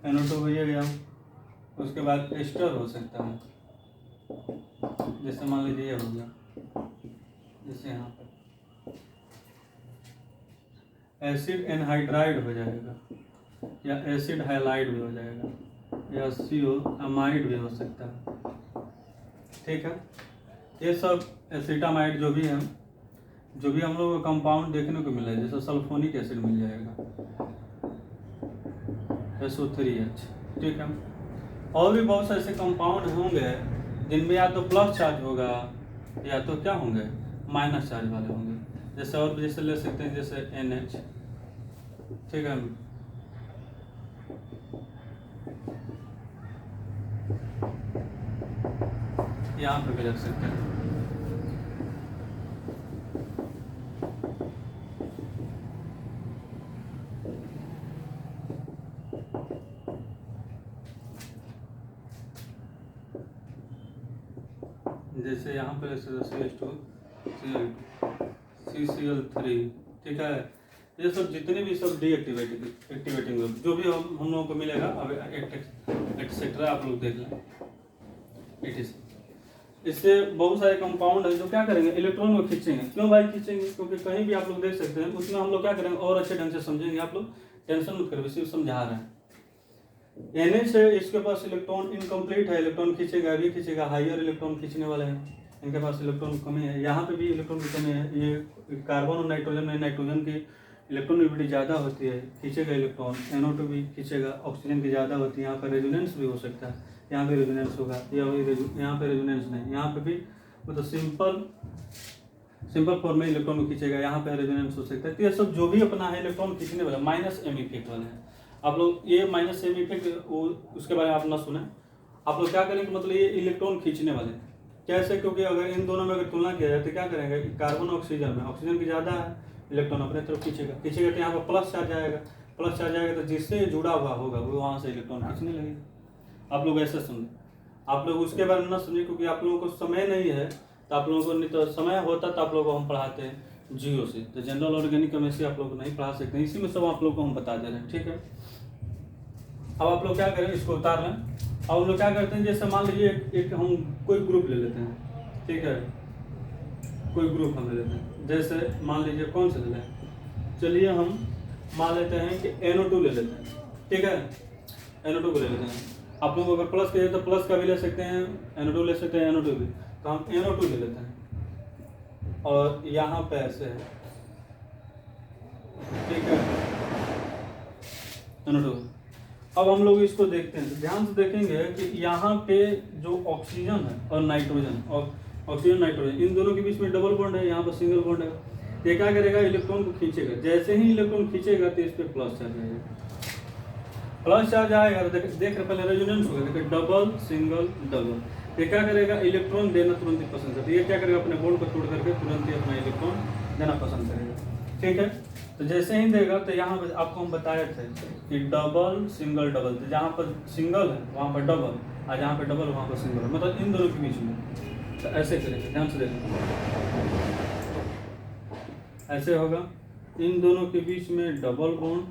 NO2 हो गया, उसके बाद एस्टर हो सकता है, जैसे मान लीजिए ये हो गया, जैसे यहाँ पर एसिड एनहाइड्राइड हो जाएगा, या एसिड हाइलाइड भी हो जाएगा, या CO अमाइड भी हो सकता है, ठीक है। ये सब एसिटामाइड जो भी है, जो भी हम लोग को कंपाउंड देखने को मिला है, जैसे सल्फोनिक एसिड मिल जाएगा SO3H, ठीक है। और भी बहुत से ऐसे कंपाउंड होंगे जिनमें या तो प्लस चार्ज होगा या तो क्या होंगे, माइनस चार्ज वाले होंगे। जैसे और भी जैसे ले सकते हैं, जैसे NH, ठीक है, यहाँ पे भी रख सकते हैं। जैसे यहाँ पे CH2 CCl3, ठीक है, ये सब जितने भी सब डीएक्टिवेटिंग ग्रुप जो भी हम लोगों को मिलेगा, अब एक्सेट्रा आप लोग देख लें। इससे बहुत सारे कंपाउंड है जो क्या करेंगे, इलेक्ट्रॉन को खींचेंगे। क्यों भाई खींचेंगे, क्योंकि कहीं भी आप लोग देख सकते हैं, उसमें हम लोग क्या करेंगे और अच्छे ढंग से समझेंगे, आप लोग टेंशन मत करो, सिर्फ समझा रहे हैं। NH है, इसके पास इलेक्ट्रॉन इनकम्प्लीट है, इलेक्ट्रॉन खींचेगा, भी खींचेगा, हायर इलेक्ट्रॉन खींचने वाले हैं, इनके पास इलेक्ट्रॉन की कमी है। यहाँ पे भी इलेक्ट्रॉन की कमी है, ये कार्बन और नाइट्रोजन में नाइट्रोजन की इलेक्ट्रॉनिबिलिटी ज़्यादा होती है, खींचेगा इलेक्ट्रॉन, NO2 भी खींचेगा, ऑक्सीजन की ज़्यादा होती है। यहाँ पर रेजोनेंस भी हो सकता है, यहाँ पे रेजोनेंस होगा, यहाँ पे रेजोनेंस नहीं, यहाँ पे भी मतलब सिंपल फॉर्म में इलेक्ट्रॉन को खींचेगा, यहाँ पे रेजोनेंस हो सकता है। तो ये सब जो भी अपना है इलेक्ट्रॉन खींचने वाला माइनस एम इफेक्ट वाले हैं। आप लोग ये माइनस एम इफेक्ट उसके बारे में आप ना सुने, आप लोग क्या करेंगे, मतलब ये इलेक्ट्रॉन खींचने वाले कैसे, क्योंकि अगर इन दोनों में अगर तुलना किया जाए तो क्या करेंगे, कार्बन ऑक्सीजन में ऑक्सीजन की ज़्यादा है, इलेक्ट्रॉन अपने तरफ खींचेगा तो यहाँ पर प्लस चार्ज आएगा, प्लस चार्ज आएगा तो जिससे जुड़ा हुआ होगा वो वहाँ से इलेक्ट्रॉन खींचने लगेगा। आप लोग ऐसे समझे, आप लोग उसके बारे में ना समझे, क्योंकि आप लोगों को समय नहीं है। तो आप लोगों को नहीं तो समय होता तो आप लोगों को हम पढ़ाते हैं जीरो से, तो जनरल ऑर्गेनिक केमिस्ट्री आप लोग को नहीं पढ़ा सकते, इसी में सब आप लोग को हम बता दे रहे हैं, ठीक है। अब आप लोग क्या करें, इसको उतार लें। अब हम लोग क्या करते हैं, जैसे मान लीजिए एक हम कोई ग्रुप ले लेते हैं, ठीक है, कोई ग्रुप हम ले लेते हैं, जैसे मान लीजिए कौन से ले लें, चलिए हम मान लेते हैं कि NO2 ले लेते हैं, ठीक है, NO2 को ले लेते हैं। आप लोग अगर प्लस कहिए तो प्लस का भी ले सकते हैं, NO2 ले सकते हैं, NO2 भी, तो हम NO2 ले लेते हैं और यहाँ पे ऐसे है, ठीक है, NO2। अब हम लोग इसको देखते हैं, तो ध्यान से देखेंगे कि यहाँ पे जो ऑक्सीजन है और नाइट्रोजन, और ऑक्सीजन नाइट्रोजन इन दोनों के बीच में डबल बॉन्ड है, यहाँ पर सिंगल बॉन्ड है। ये क्या करेगा, इलेक्ट्रॉन को खींचेगा, जैसे ही इलेक्ट्रॉन खींचेगा तो इस पर प्लस चार्ज आएगा, प्लस चार्ज आएगा तो देख रहे पहले रेजोनेंस होगा, देखिए डबल सिंगल डबल। ये क्या करेगा, इलेक्ट्रॉन देना तुरंत ही पसंद करता है, ये क्या करेगा, अपने बॉन्ड को तोड़ करके तुरंत ही अपना इलेक्ट्रॉन देना पसंद करेगा, ठीक है। तो जैसे ही देगा तो यहाँ पर आपको हम बताए थे कि डबल सिंगल डबल, तो जहाँ पर सिंगल है वहाँ पर डबल, और जहाँ पर डबल वहाँ पर सिंगल, मतलब इन दोनों के बीच में। तो ऐसे करेंगे, ध्यान से देखना, ऐसे होगा, इन दोनों के बीच में डबल बॉन्ड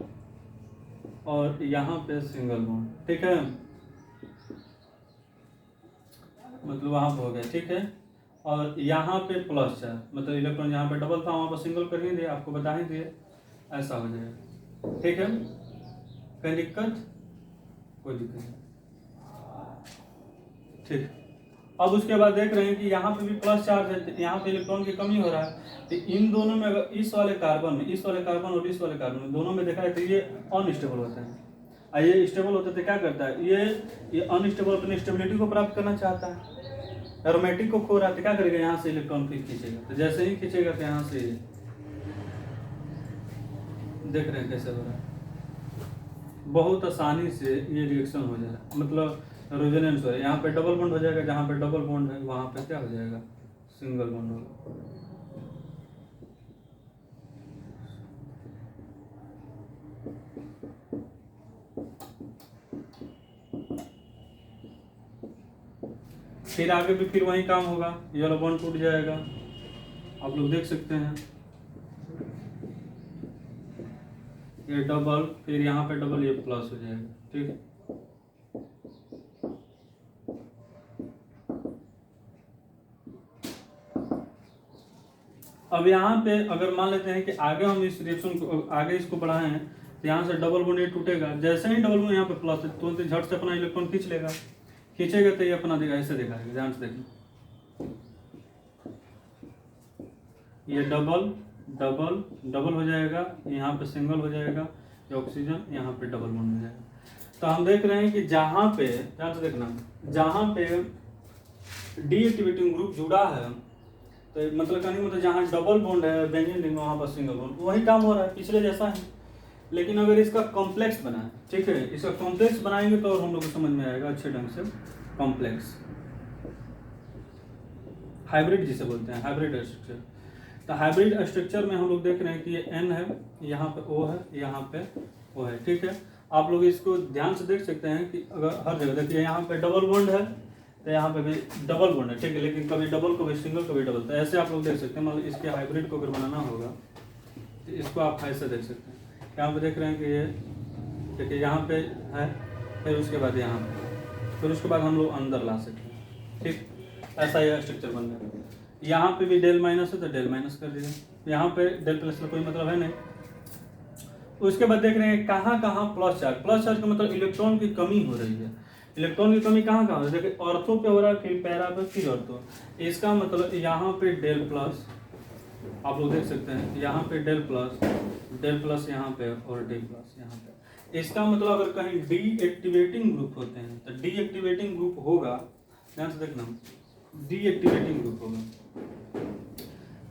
और यहाँ पे सिंगल बॉन्ड, ठीक है, मतलब वहाँ पे हो गया, ठीक है। और यहाँ पे प्लस चार्ज, मतलब इलेक्ट्रॉन यहाँ पे डबल था वहाँ पर सिंगल कर ही दिए, आपको बता ही दिए, ऐसा हो जाएगा, ठीक है। कोई दिक्कत, कोई दिक्कत नहीं, ठीक। अब उसके बाद देख रहे हैं कि यहाँ पे भी प्लस चार्ज है, यहाँ पे इलेक्ट्रॉन की कमी हो रहा है, तो इन दोनों में अगर इस वाले कार्बन और इस वाले कार्बन में दोनों में देखा है तो ये अनस्टेबल होता है, और ये स्टेबल होता है तो क्या करता है, ये अनस्टेबल अपनी स्टेबिलिटी को प्राप्त करना चाहता है, एरोमेटिक को खो रहा है, तो क्या करेगा, यहाँ से इलेक्ट्रॉन फिर खींचेगा, तो जैसे ही खींचेगा तो यहाँ से देख रहे हैं कैसे हो रहा है, बहुत आसानी से ये रिएक्शन हो जाएगा, मतलब रेजोनेंस हो रहा है, यहाँ पे डबल बॉन्ड हो जाएगा, जहाँ पे डबल बॉन्ड है वहाँ पे क्या हो जाएगा, सिंगल बॉन्ड होगा। फिर आगे भी फिर वही काम होगा, ये वाला बॉन्ड टूट जाएगा, आप लोग देख सकते हैं, ये डबल, फिर यहाँ पे डबल, ये प्लस हो जाएगा, ठीक है। अब यहाँ पे अगर मान लेते हैं कि आगे हम इस रिएक्शन को आगे इसको बढ़ाए हैं, तो यहाँ से डबल बॉन्ड ये टूटेगा, जैसे ही डबल बॉन्ड यहाँ पे प्लस है तुरंत झट से अपना इलेक्ट्रॉन खींच लेगा, खींचेगा तो ये अपना देगा, ऐसे दिखाएगा, ध्यान से देखिए, ये डबल डबल डबल हो जाएगा, यहाँ पे सिंगल हो जाएगा, ये ऑक्सीजन, यहाँ पे डबल बॉन्ड हो जाएगा। तो हम देख रहे हैं कि जहाँ पे, ध्यान से देखना, जहाँ पे डीएक्टिवेटिंग ग्रुप जुड़ा है, तो मतलब कहने मतलब जहाँ डबल बॉन्ड है बेंजीन रिंग में वहाँ पर सिंगल बॉन्ड, वही काम हो रहा है, पिछले जैसा है। लेकिन अगर इसका कॉम्प्लेक्स बना है, ठीक है, इसका कॉम्प्लेक्स बनाएंगे तो और हम लोग को समझ में आएगा अच्छे ढंग से। कॉम्प्लेक्स हाइब्रिड जिसे बोलते हैं, हाइब्रिड स्ट्रक्चर। तो हाइब्रिड स्ट्रक्चर में हम लोग देख रहे हैं कि ये N है, यहाँ पे O है, यहाँ पे O है, ठीक है। आप लोग इसको ध्यान से देख सकते हैं कि अगर हर जगह देखिए यहाँ पे डबल बॉन्ड है तो यहाँ पे भी डबल बॉन्ड है, ठीक है, लेकिन कभी डबल कभी सिंगल कभी डबल, तो ऐसे आप लोग देख सकते हैं। मतलब इसके हाइब्रिड को अगर बनाना होगा तो इसको आप ऐसे देख सकते हैं। यहाँ पे देख रहे हैं कि ये देखिए यहाँ पे है, फिर उसके बाद यहाँ पे, फिर उसके बाद हम लोग अंदर ला सकते हैं, ठीक, ऐसा यह स्ट्रक्चर बन गया। यहाँ पे भी डेल माइनस है तो डेल माइनस कर दीजिए, यहाँ पे डेल प्लस का कोई मतलब है नहीं। उसके बाद देख रहे हैं कहाँ कहाँ प्लस चार्ज, प्लस चार्ज का मतलब इलेक्ट्रॉन की कमी हो रही है। इलेक्ट्रॉन की कमी कहाँ कहाँ हो रही है, देखिए ऑर्थो पे हो रहा है, फिर पैरा पे, फिर ऑर्थो। इसका मतलब यहाँ पे डेल प्लस, आप लोग देख सकते हैं यहाँ पे डेल प्लस यहाँ पे और डेल प्लस यहाँ पे। इसका मतलब अगर कहीं डी एक्टिवेटिंग ग्रुप होते हैं तो डी एक्टिवेटिंग ग्रुप होगा, ध्यान से देखना, डीएक्टिवेटिंग ग्रुप होगा।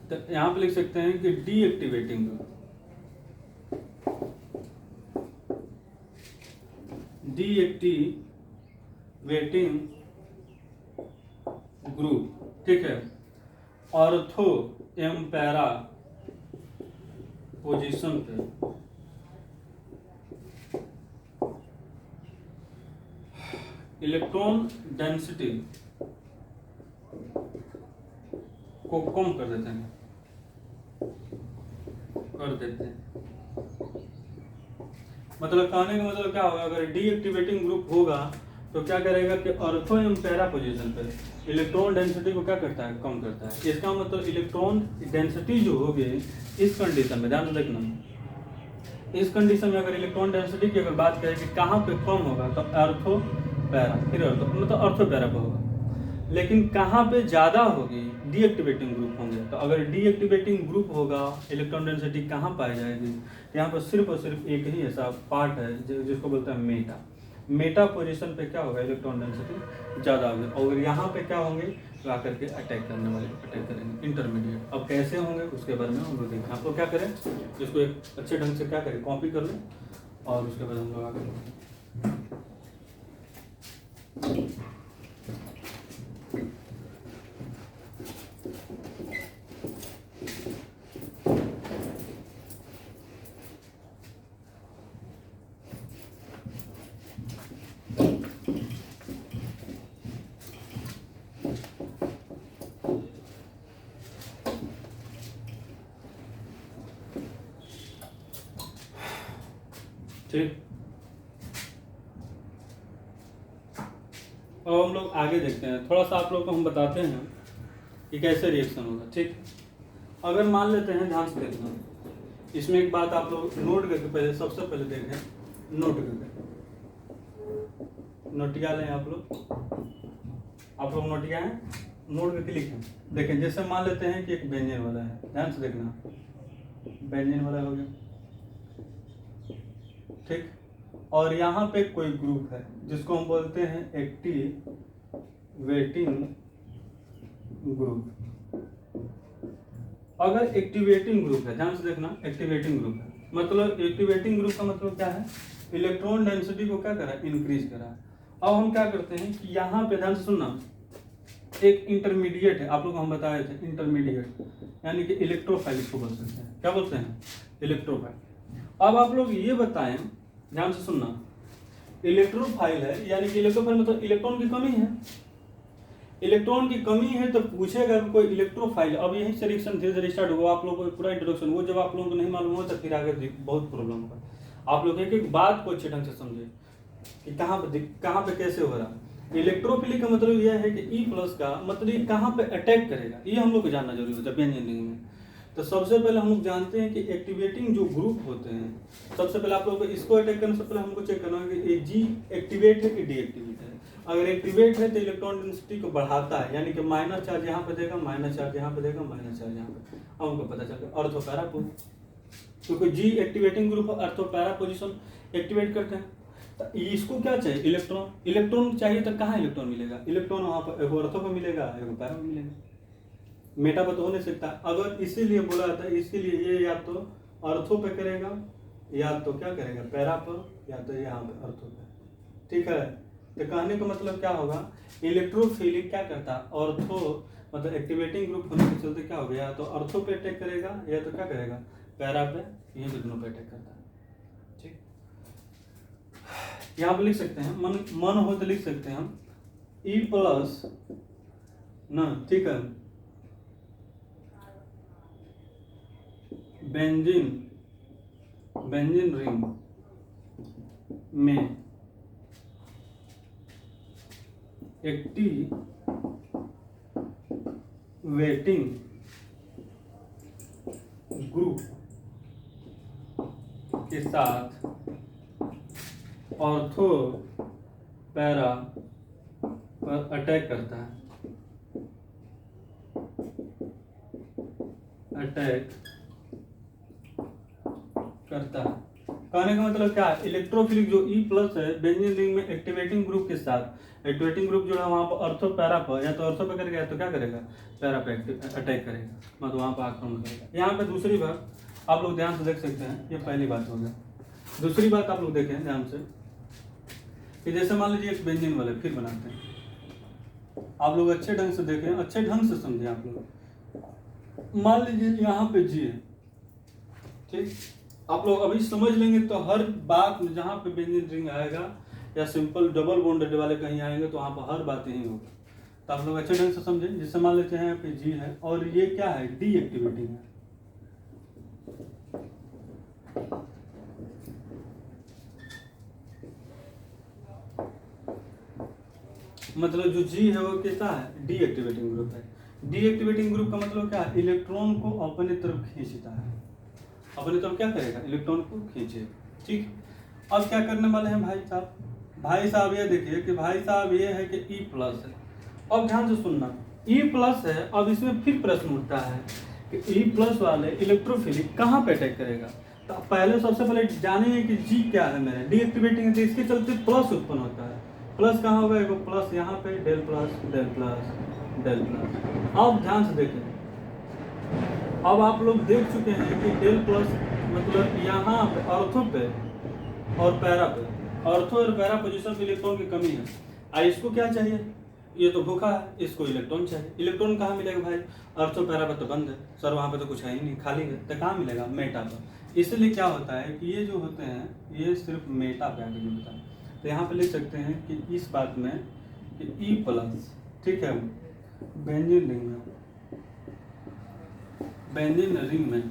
तो यहाँ पे लिख सकते हैं कि डीएक्टिवेटिंग ग्रुप, डीएक्टिवेटिंग ग्रुप, ठीक है, ऑर्थो एवं पैरा पोजीशन पे इलेक्ट्रॉन डेंसिटी को कम कर देते हैं, मतलब कहने का मतलब क्या होगा, अगर डीएक्टिवेटिंग ग्रुप होगा तो क्या करेगा कि ऑर्थो एवं पैरा पोजीशन पे इलेक्ट्रॉन डेंसिटी को क्या करता है, कम करता है। इसका मतलब इलेक्ट्रॉन डेंसिटी जो होगी इस कंडीशन में, ध्यान से देखना, इस कंडीशन में अगर इलेक्ट्रॉन डेंसिटी की अगर बात करें कि कहाँ पे कम होगा तो ऑर्थो पैरा, फिर ऑर्थो मतलब ऑर्थो पैरा पे होगा, लेकिन कहाँ पे ज़्यादा होगी, डीएक्टिवेटिंग ग्रुप होंगे। तो अगर डीएक्टिवेटिंग ग्रुप होगा इलेक्ट्रॉन डेंसिटी कहाँ पाई जाएगी, यहाँ पर सिर्फ और सिर्फ एक ही ऐसा पार्ट है जिसको बोलते हैं मेटा। मेटा पोजीशन पे क्या होगा, इलेक्ट्रॉन डेंसिटी ज़्यादा होगी, और यहाँ पे क्या होंगे तो आकर के अटैक करने वाले अटैक करेंगे इंटरमीडिएट। अब कैसे होंगे उसके बारे में हम लोग देखें। आप लोग क्या करें, इसको एक अच्छे ढंग से क्या करें, कॉपी कर लें और उसके बाद हम लोग आगे ठीक। अब हम लोग आगे देखते हैं, थोड़ा सा आप लोग को हम बताते हैं कि कैसे रिएक्शन होगा, ठीक। अगर मान लेते हैं, ध्यान से देखना, इसमें एक बात आप लोग नोट करके पहले सबसे पहले देखें, नोट करके नोटिया लें आप लोग नोटिया हैं, नोट करके लिखें। देखें, जैसे मान लेते हैं कि एक बेंजीन वाला है, ध्यान से देखना, बेंजीन वाला हो गया, ठीक, और यहाँ पे कोई ग्रुप है जिसको हम बोलते हैं एक्टिवेटिंग ग्रुप। अगर एक्टिवेटिंग ग्रुप है, ध्यान से देखना, एक्टिवेटिंग ग्रुप है, मतलब एक्टिवेटिंग ग्रुप का मतलब क्या है, इलेक्ट्रॉन डेंसिटी को क्या करा, इंक्रीज करा। अब हम क्या करते हैं कि यहाँ पे ध्यान से सुनना, एक इंटरमीडिएट है, आप लोग को हम बताए थे इंटरमीडिएट, यानी कि इलेक्ट्रोफाइल इसको बोल सकते हैं, क्या बोलते हैं, इलेक्ट्रोफाइल। अब आप लोग ये बताएं, ध्यान से सुनना, इलेक्ट्रोफाइल है, यानी कि इलेक्ट्रोफाइल मतलब इलेक्ट्रॉन की कमी है, इलेक्ट्रॉन की कमी है तो पूछेगा कोई इलेक्ट्रोफाइल। अब यही से रिएक्शन धीरे धीरे स्टार्ट होगा, आप लोगों को पूरा इंट्रोडक्शन, वो जब आप लोगों को नहीं मालूम हो तो फिर आगे बहुत प्रॉब्लम होगा। आप लोग एक एक बात को अच्छे ढंग से समझे कि कहाँ पे कैसे हो रहा। इलेक्ट्रोफिलिक का मतलब यह है कि ई प्लस का मतलब ये कहाँ पे अटैक करेगा, ये हम लोग को जानना जरूरी होता है इंजीनियरिंग में। तो सबसे पहले हम लोग जानते हैं कि एक्टिवेटिंग जो ग्रुप होते हैं, सबसे पहले आप लोगों को इसको अटैक करने से पहले हमको चेक करना है कि ये जी एक्टिवेट है कि डीएक्टिवेट है। अगर एक्टिवेट है तो इलेक्ट्रॉन डेंसिटी को बढ़ाता है, यानी कि माइनस चार्ज यहाँ पे देगा, माइनस चार्ज यहाँ पे देगा, माइनस चार्ज यहाँ पे, हमको पता चल गया ऑर्थो पैरा क्योंकि G activating group ortho para position activate करते हैं। तो इसको क्या चाहिए, इलेक्ट्रॉन चाहिए, तो कहाँ इलेक्ट्रॉन मिलेगा, इलेक्ट्रॉन वहाँ पर एगो ऑर्थो पे मिलेगा, एगो पैरा में मिलेगा, मेटा पर तो हो नहीं सकता। अगर इसीलिए बोला जाता है, इसीलिए ये या तो ऑर्थो पे करेगा या तो क्या करेगा, पैरा पर, या तो यहाँ पे ऑर्थो पे, ठीक है। तो कहने का मतलब क्या होगा, इलेक्ट्रोफिलिक क्या करता है, ऑर्थो मतलब एक्टिवेटिंग ग्रुप होने के चलते क्या हो गया, तो ऑर्थो पे अटैक करेगा या तो क्या करेगा, पैरा पे, ये दोनों पे अटैक करता है, ठीक। यहाँ पे लिख सकते हैं, मन हो तो लिख सकते हैं हम ई प्लस ना, ठीक है, बेंजीन रिंग में एक्टिवेटिंग ग्रुप के साथ ऑर्थो पैरा पर अटैक करता है, कहने का मतलब क्या है, इलेक्ट्रोफिलिक जो ई प्लस है बेंजीन रिंग में एक्टिवेटिंग ग्रुप के साथ एक्टिवेटिंग ग्रुप जो है वहाँ पर ऑर्थो पैरा पर, या तो ऑर्थो पे करेगा या तो क्या करेगा, पैरा पे अटैक करेगा, मतलब वहाँ पर आक्रमण करेगा। यहाँ पे दूसरी बात आप लोग ध्यान से देख सकते हैं, ये पहली बात हो गया। दूसरी बात आप लोग देखें ध्यान से कि जैसे मान लीजिए एक बेंजीन वाले फिर बनाते हैं, आप लोग अच्छे ढंग से देखें, अच्छे ढंग से समझें। आप लोग मान लीजिए यहाँ पे जी है, ठीक, आप लोग अभी समझ लेंगे तो हर बात में जहाँ पे बेंजीन रिंग आएगा या सिंपल डबल बॉन्डेड वाले कहीं आएंगे तो वहाँ पर हर बात यही होगा। तो आप लोग अच्छे ढंग से समझें। जैसे मान लेते हैं यहाँ पे जी है और ये क्या है, डीएक्टिवेटिंग है। मतलब जो जी है वो कैसा है, डीएक्टिवेटिंग ग्रुप है। डीएक्टिवेटिंग ग्रुप का मतलब क्या है, इलेक्ट्रॉन को अपने तरफ खींचता है। अपने तरफ क्या करेगा, इलेक्ट्रॉन को खींचे, ठीक। अब क्या करने वाले हैं भाई साहब, भाई साहब ये देखिए कि भाई साहब ये है कि ई प्लस है। अब ध्यान से सुनना, ई प्लस है। अब इसमें फिर प्रश्न उठता है कि ई प्लस वाले इलेक्ट्रोफिलिक कहाँ पे अटैक करेगा। तो पहले सबसे पहले जानेंगे कि जी क्या है मेरा, डीएक्टिवेटिंग है तो इसके चलते प्लस उत्पन्न होता है। प्लस कहाँ होगा, एक प्लस यहाँ पे, del plus del plus del plus. अब ध्यान से देखें, अब आप लोग देख चुके हैं कि डेल प्लस मतलब यहाँ पे ऑर्थो पे और पैरा पे, ऑर्थो और पैरा पोजीशन पे इलेक्ट्रॉन की कमी है। इसको क्या चाहिए, ये तो भूखा है, इसको इलेक्ट्रॉन चाहिए। इलेक्ट्रॉन कहाँ मिलेगा भाई, ऑर्थो पैरा पे तो बंद है सर, वहाँ पे तो कुछ है ही नहीं, खाली है, तो कहाँ मिलेगा, मेटा पर। इसलिए क्या होता है कि ये जो होते हैं ये सिर्फ मेटा पे आके जुड़ता है। तो यहाँ पे लिख सकते हैं कि इस बात में कि ई प्लस, ठीक है, बेंजीन रिंग में, बेंजीन रिंग में,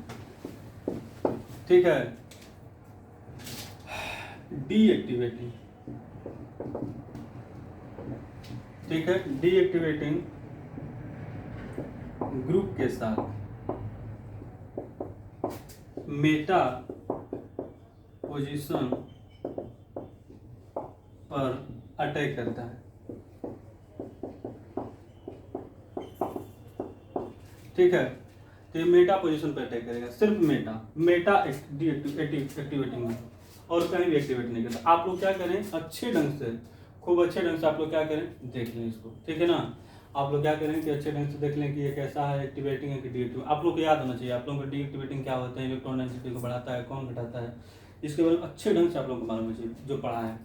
ठीक है, डीएक्टिवेटिंग, ठीक है, डीएक्टिवेटिंग ग्रुप के साथ मेटा पोजीशन पर अटैक करता है, ठीक है। तो ये मेटा पोजीशन पर अटैक करेगा, सिर्फ मेटा एक्टिवेटिंग है और कहीं भी एक्टिवेट नहीं करता। आप लोग क्या करें, अच्छे ढंग से, खूब अच्छे ढंग से आप लोग क्या करें, देख लें इसको, ठीक है ना। आप लोग क्या करें कि अच्छे ढंग से देख लें कि ये कैसा है, एक्टिवेटिंग है कि डीएक्टिव। आप लोग को याद होना चाहिए, आप लोगों को डीएक्टिवेटिंग क्या होता है, इलेक्ट्रॉन डेंसिटी को बढ़ाता है, कौन घटाता है, इसके बारे में अच्छे ढंग से आप लोग को मालूम होना चाहिए जो पढ़ा है।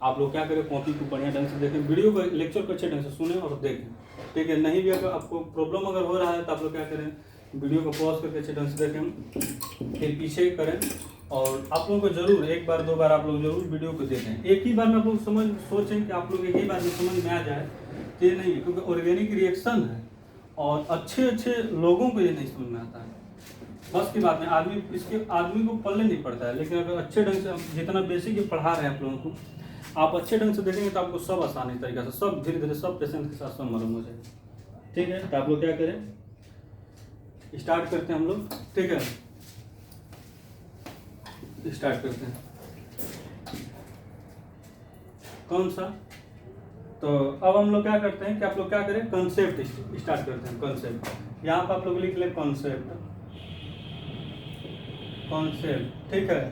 आप लोग क्या करें, कॉपी को बढ़िया ढंग से देखें, वीडियो को, लेक्चर को अच्छे ढंग से सुने और देखें, ठीक है। नहीं भी अगर आपको प्रॉब्लम अगर हो रहा है तो आप लोग क्या करें, वीडियो को पॉज करके अच्छे ढंग से देखें, फिर पीछे करें। और आप लोगों को जरूर एक बार दो बार आप लोग जरूर वीडियो को देखें। एक ही बार में आप लोग सोचें कि आप लोग एक ही बार में समझ में आ जाए, तो ये नहीं है, क्योंकि ऑर्गेनिक रिएक्शन है और अच्छे अच्छे लोगों को ये नहीं समझ में आता है। बस की बात है, आदमी को पल्ले नहीं पड़ता है, लेकिन अगर अच्छे ढंग से जितना बेसिक पढ़ा रहे हैं आप लोगों को, आप अच्छे ढंग से देखेंगे तो आपको सब आसानी तरीके से, सब धीरे धीरे, सब पेशेंस के साथ सब मालूम हो जाएगा, ठीक है। तो आप लोग क्या करें, स्टार्ट करते हैं हम लोग, ठीक है, स्टार्ट करते हैं। कौन सा, तो अब हम लोग क्या करते हैं कि आप लोग क्या करें, कॉन्सेप्ट स्टार्ट करते हैं। कॉन्सेप्ट यहाँ पर आप लोग लिख ले, कॉन्सेप्ट, ठीक है।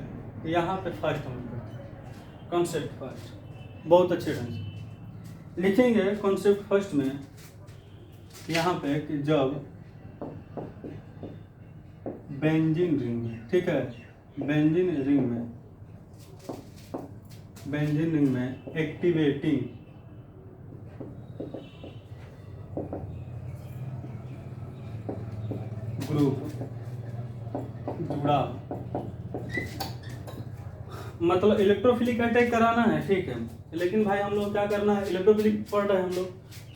यहाँ पे फर्स्ट हम करते हैं कॉन्सेप्ट फर्स्ट, बहुत अच्छे ढंग से लिखेंगे कॉन्सेप्ट फर्स्ट में। यहाँ पे कि जब बेंजीन रिंग में, ठीक है, बेंजीन रिंग में एक्टिवेटिंग ग्रुप जुड़ा, मतलब इलेक्ट्रोफिलिक अटैक कराना है, ठीक है। लेकिन भाई हम लोग क्या करना है, इलेक्ट्रोफिलिक पढ़ रहे हैं हम लोग,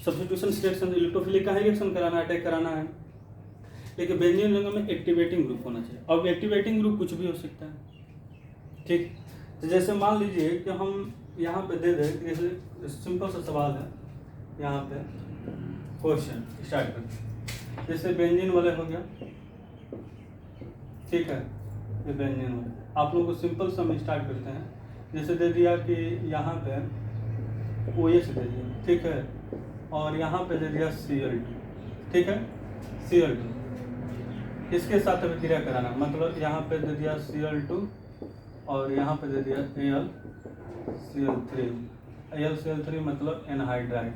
सब्स्टिट्यूशन रिएक्शन, इलेक्ट्रोफिलिक का रिएक्शन कराना है, अटैक कराना है, लेकिन बेंजीन रिंग में एक्टिवेटिंग ग्रुप होना चाहिए। अब एक्टिवेटिंग ग्रुप कुछ भी हो सकता है, ठीक। तो जैसे मान लीजिए कि हम यहाँ पे दे दें, जैसे सिंपल सा सवाल है, यहाँ पे क्वेश्चन स्टार्ट करते हैं। जैसे बेंजीन वाले हो गया, ठीक है, ये बेंजीन वाले, आप लोगों को सिंपल सा हम स्टार्ट करते हैं। जैसे दे दिया कि यहाँ पे OH दे दिया, ठीक है, और यहाँ पे दे दिया Cl2, ठीक है, Cl2, इसके साथ अभिक्रिया कराना, मतलब यहाँ पे दे दिया Cl2 और यहाँ पे दे दिया AlCl3, AlCl3 मतलब एनहाइड्राइड,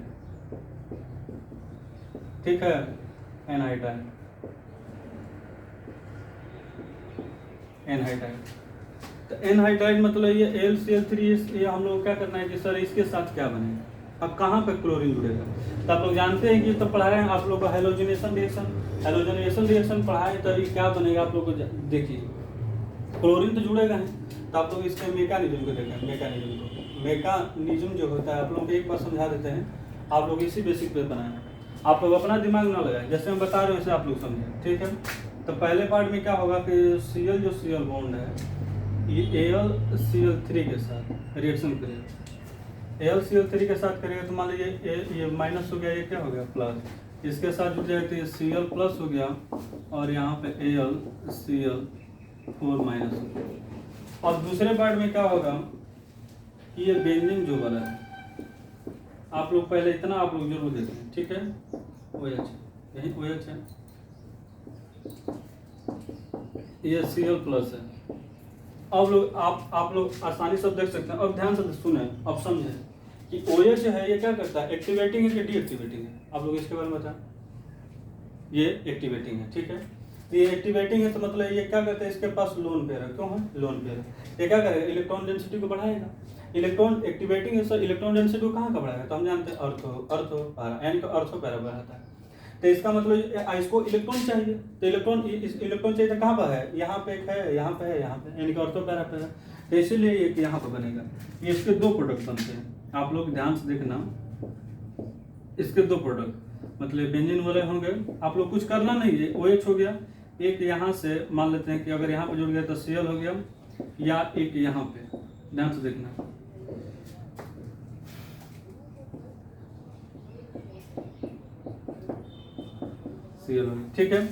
ठीक है, एनहाइड्राइड, एनहाइड्राइड। तो एनहाइड्राइड मतलब ये AlCl3, ये हम लोग क्या करना है कि सर इसके साथ क्या बनेगा, अब कहाँ पे क्लोरीन जुड़ेगा। तो आप लोग जानते हैं कि तो पढ़ाए हैं आप लोग को हेलोजनेशन रिएक्शन, हेलोजनेशन रिएक्शन पढ़ाए तो ये क्या बनेगा आप लोग को देखिए, क्लोरीन तो जुड़ेगा नहीं। तो आप लोग इसके मैकेनिज्म को देखें, मैकेनिज्म जो होता है आप लोग को एक बार समझा देते हैं, आप लोग इसी बेसिक पे बनाए, आप लोग अपना दिमाग ना लगाए, जैसे हम बता रहे हैं वैसे आप लोग समझें, ठीक है। तो पहले पार्ट में क्या होगा कि Cl जो Cl बॉन्ड है ये AlCl3 के साथ रिएक्शन करेगा, AlCl3 के साथ करेगा तो मान लीजिए ये माइनस हो गया, ये क्या हो गया प्लस, इसके साथ जुड़ जाए तो ये Cl प्लस हो गया और यहाँ पे AlCl4 माइनस हो गया। और दूसरे पार्ट में क्या होगा कि ये बेंजीन जो वाला है, आप लोग पहले इतना आप लोग जरूर देखें, ठीक है, OH यही OH है, ये Cl प्लस है। अब लोग आप लोग आसानी से देख सकते हैं। अब ध्यान से सुने, अब समझें कि OH है ये क्या करता है, एक्टिवेटिंग है कि डीएक्टिवेटिंग है, आप लोग इसके बारे में बताएं। ये एक्टिवेटिंग है, ठीक है, तो ये एक्टिवेटिंग है तो मतलब ये क्या करता है, इसके पास लोन पेयर है, क्यों है लोन पेयर है, ये क्या करेगा इलेक्ट्रॉन डेंसिटी को बढ़ाएगा। इलेक्ट्रॉन एक्टिवेटिंग है सर, इलेक्ट्रॉन डेंसिटी को कहाँ का बढ़ाएगा, तो हम जानते हैं अर्थो पैरा, यानी कि अर्थो पैरा बढ़ाता है। तो इसका मतलब इसको इलेक्ट्रॉन चाहिए, तो इलेक्ट्रॉन चाहिए तो कहाँ पर है, यहाँ पे एक है, यहाँ पे है, यहाँ पे, यानी कि ऑर्थो पैरा पे है, तो इसीलिए एक यहाँ पर बनेगा। ये इसके दो प्रोडक्ट बनते हैं, आप लोग ध्यान से देखना, इसके दो प्रोडक्ट मतलब बेंजीन वाले होंगे, आप लोग कुछ करना नहीं है, OH हो गया, एक यहाँ से मान लेते हैं कि अगर यहाँ पे जुड़ गया तो Cl हो गया, या एक यहाँ पे, ध्यान से देखना, ठीक है।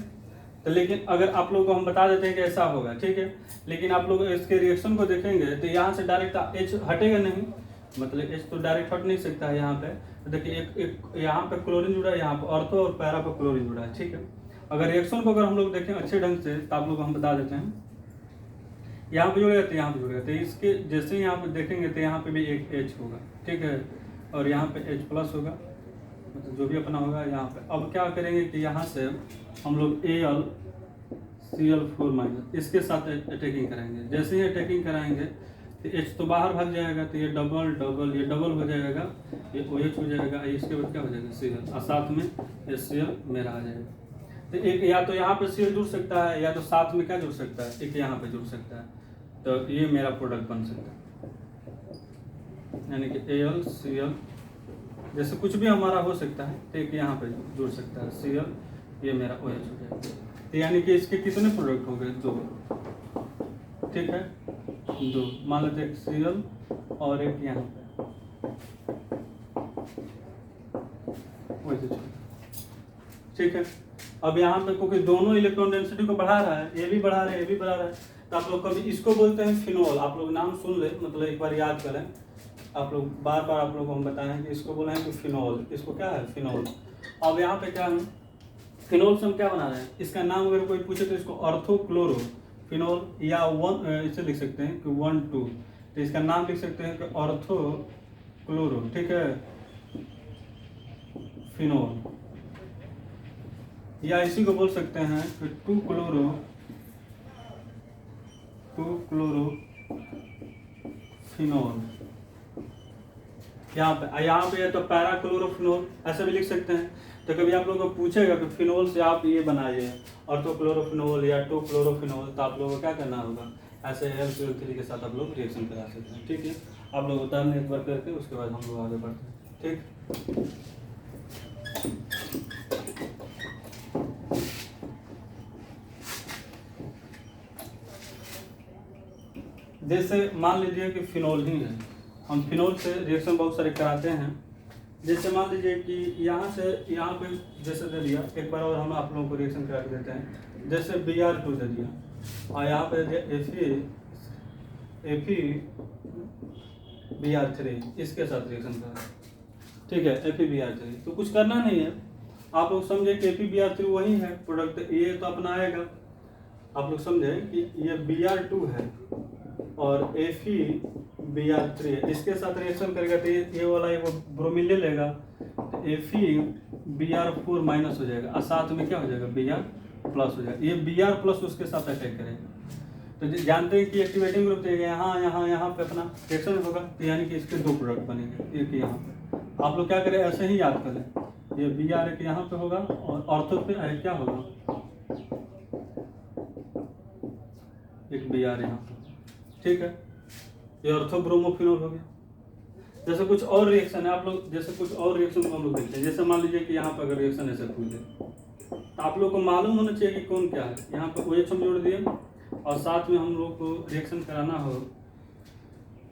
तो लेकिन अगर आप लोगों को हम बता देते हैं कि ऐसा होगा, ठीक है, लेकिन आप लोग इसके रिएक्शन को देखेंगे तो यहाँ से डायरेक्ट H हटेगा नहीं, मतलब H तो डायरेक्ट हट नहीं सकता है यहाँ पे। तो देखिए एक यहाँ पे क्लोरीन जुड़ा है, यहाँ पे ऑर्थो और पैरा पे क्लोरीन जुड़ा है, ठीक है। अगर रिएक्शन को अगर हम लोग देखें अच्छे ढंग से तो आप लोग को हम बता देते हैं, यहाँ पे जुड़ेगा तो यहाँ पे जुड़ेगा, तो इसके जैसे यहाँ पे देखेंगे तो यहाँ पे भी एक H होगा, ठीक है, और यहाँ पे H प्लस होगा, मतलब जो भी अपना होगा यहाँ पे। अब क्या करेंगे कि यहाँ से हम लोग AlCl4 माइनस इसके साथ अटैकिंग कराएंगे, जैसे ही अटैकिंग कराएंगे तो H तो बाहर भाग जाएगा, तो ये डबल ये डबल हो जाएगा, ये OH हो जाएगा, इसके बाद क्या हो जाएगा Cl, और साथ में HCl मेरा आ जाएगा। तो एक या तो यहाँ पे Cl जुड़ सकता है, या तो साथ में क्या जुड़ सकता है, एक यहाँ पे जुड़ सकता है, तो ये मेरा प्रोडक्ट बन सकता है, यानी कि AlCl जैसे कुछ भी हमारा हो सकता है, तो एक यहाँ पे जुड़ सकता है Cl, ये मेरा OH हो जाएगा। तो यानी कि इसके कितने प्रोडक्ट हो गए, दो, ठीक है, दो, मान लेते हैं Cl और एक यहाँ पे, ठीक है। अब यहाँ पे क्योंकि दोनों इलेक्ट्रॉन डेंसिटी को बढ़ा रहा है, ये भी बढ़ा रहा है, ये भी बढ़ा रहा है, तो आप लोग कभी इसको बोलते हैं फिनोल, आप लोग नाम सुन ले, मतलब एक बार याद करें, आप लोग बार बार आप लोगों को हम बताएं कि इसको बोले हैं कि फिनोल, इसको क्या है फिनोल। अब यहाँ पे क्या है, फिनोल से हम क्या बना रहे हैं, इसका नाम अगर कोई पूछे तो इसको ऑर्थोक्लोरो फिनोल, या इसे लिख सकते हैं कि 1,2, तो इसका नाम लिख सकते हैं कि ऑर्थोक्लोरो, ठीक है, फिनोल, या इसी को बोल सकते हैं कि 2-क्लोरो फिनोल। यहाँ पे तो पैराक्लोरोफिनोल ऐसे भी लिख सकते हैं। तो कभी आप लोगों को पूछेगा कि फिनोल से आप ये बनाइए ऑर्थोक्लोरोफिनोल या 2-क्लोरोफिनोल, तो आप लोगों को क्या करना होगा, ऐसे AlCl3 के साथ आप लोग रिएक्शन करा सकते हैं, ठीक है। आप लोग उदाहरण एक बार करके उसके बाद हम लोग आगे बढ़ते हैं, ठीक। जैसे मान लीजिए कि फिनोल ही है, हम फिनोल से रिएक्शन बहुत सारे कराते हैं। जैसे मान लीजिए कि यहाँ से यहाँ पे जैसे दे दिया, एक बार और हम आप लोगों को रिएक्शन करा के देते हैं, जैसे Br2 दे दिया और यहाँ पे FeBr3 इसके साथ रिएक्शन करा, ठीक है, FeBr3, तो कुछ करना नहीं है, आप लोग समझे कि FeBr3 वही है प्रोडक्ट, ये तो अपना आएगा, आप लोग समझे कि ये Br2 है और FeBr3 है, इसके साथ रिएक्शन करेगा तो ये वाला वो ब्रोमीन ले लेगा तो FeBr4 माइनस हो जाएगा और साथ में क्या हो जाएगा Br प्लस हो जाएगा। ये Br प्लस उसके साथ अटैक करेगा। तो जानते हैं कि एक्टिवेटिंग ग्रुप देगा यहाँ पे अपना रिएक्शन होगा, तो यानी कि इसके दो प्रोडक्ट बनेंगे, एक यहाँ पे। आप लोग क्या करें, ऐसे ही याद करें, ये Br एक यहाँ पे होगा और ऑर्थो पे क्या होगा, एक Br यहाँ पे, ठीक है। ये ऑर्थो ब्रोमोफिनोल हो गया। जैसे कुछ और रिएक्शन है, आप लोग जैसे कुछ और रिएक्शन को हम लोग देखते हैं, जैसे मान लीजिए कि यहाँ पर अगर रिएक्शन ऐसे खुल जाए तो आप लोग को मालूम होना चाहिए कि कौन क्या है। यहाँ पर OH हम जोड़ दिए और साथ में हम लोग को रिएक्शन कराना हो,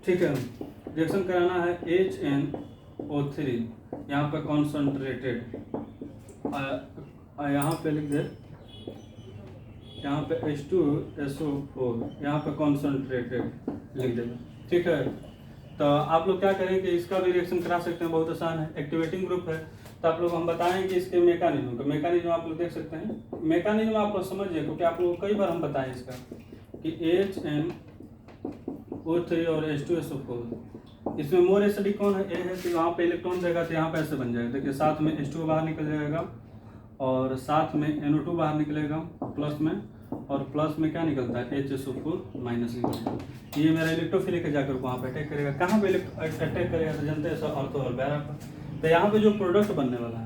ठीक है, रिएक्शन कराना है HNO3, यहाँ पर कॉन्सनट्रेटेड, यहाँ पे लिख दे, यहाँ पे H2SO4, यहाँ पे कॉन्सनट्रेटेड लिख देगा, ठीक है। तो आप लोग क्या करें कि इसका भी रिएक्शन करा सकते हैं, बहुत आसान है, एक्टिवेटिंग ग्रुप है। तो आप लोग हम बताएं कि इसके मैकेनिज्म, तो मैकेनिज्म आप लोग देख सकते हैं, मैकेनिज्म आप लोग समझिए, क्योंकि आप लोग कई बार हम बताएं इसका कि HNO3 और H2SO4, इसमें मोर एसिडिक कौन है, ए है, तो यहाँ पे इलेक्ट्रॉन देगा तो यहाँ पे ऐसे बन जाएगा। देखिए साथ में H2 बाहर निकल जाएगा और साथ में NO2 बाहर निकलेगा प्लस में, और प्लस में क्या निकलता है HSO4 माइनस निकलता है। ये मेरा इलेक्ट्रोफिलिक है, जाकर वहाँ पे अटैक करेगा। कहाँ पे अटैक करेगा तो जानते हैं सर, ऑर्थो और पैरा पर। तो यहाँ पे जो प्रोडक्ट बनने वाला है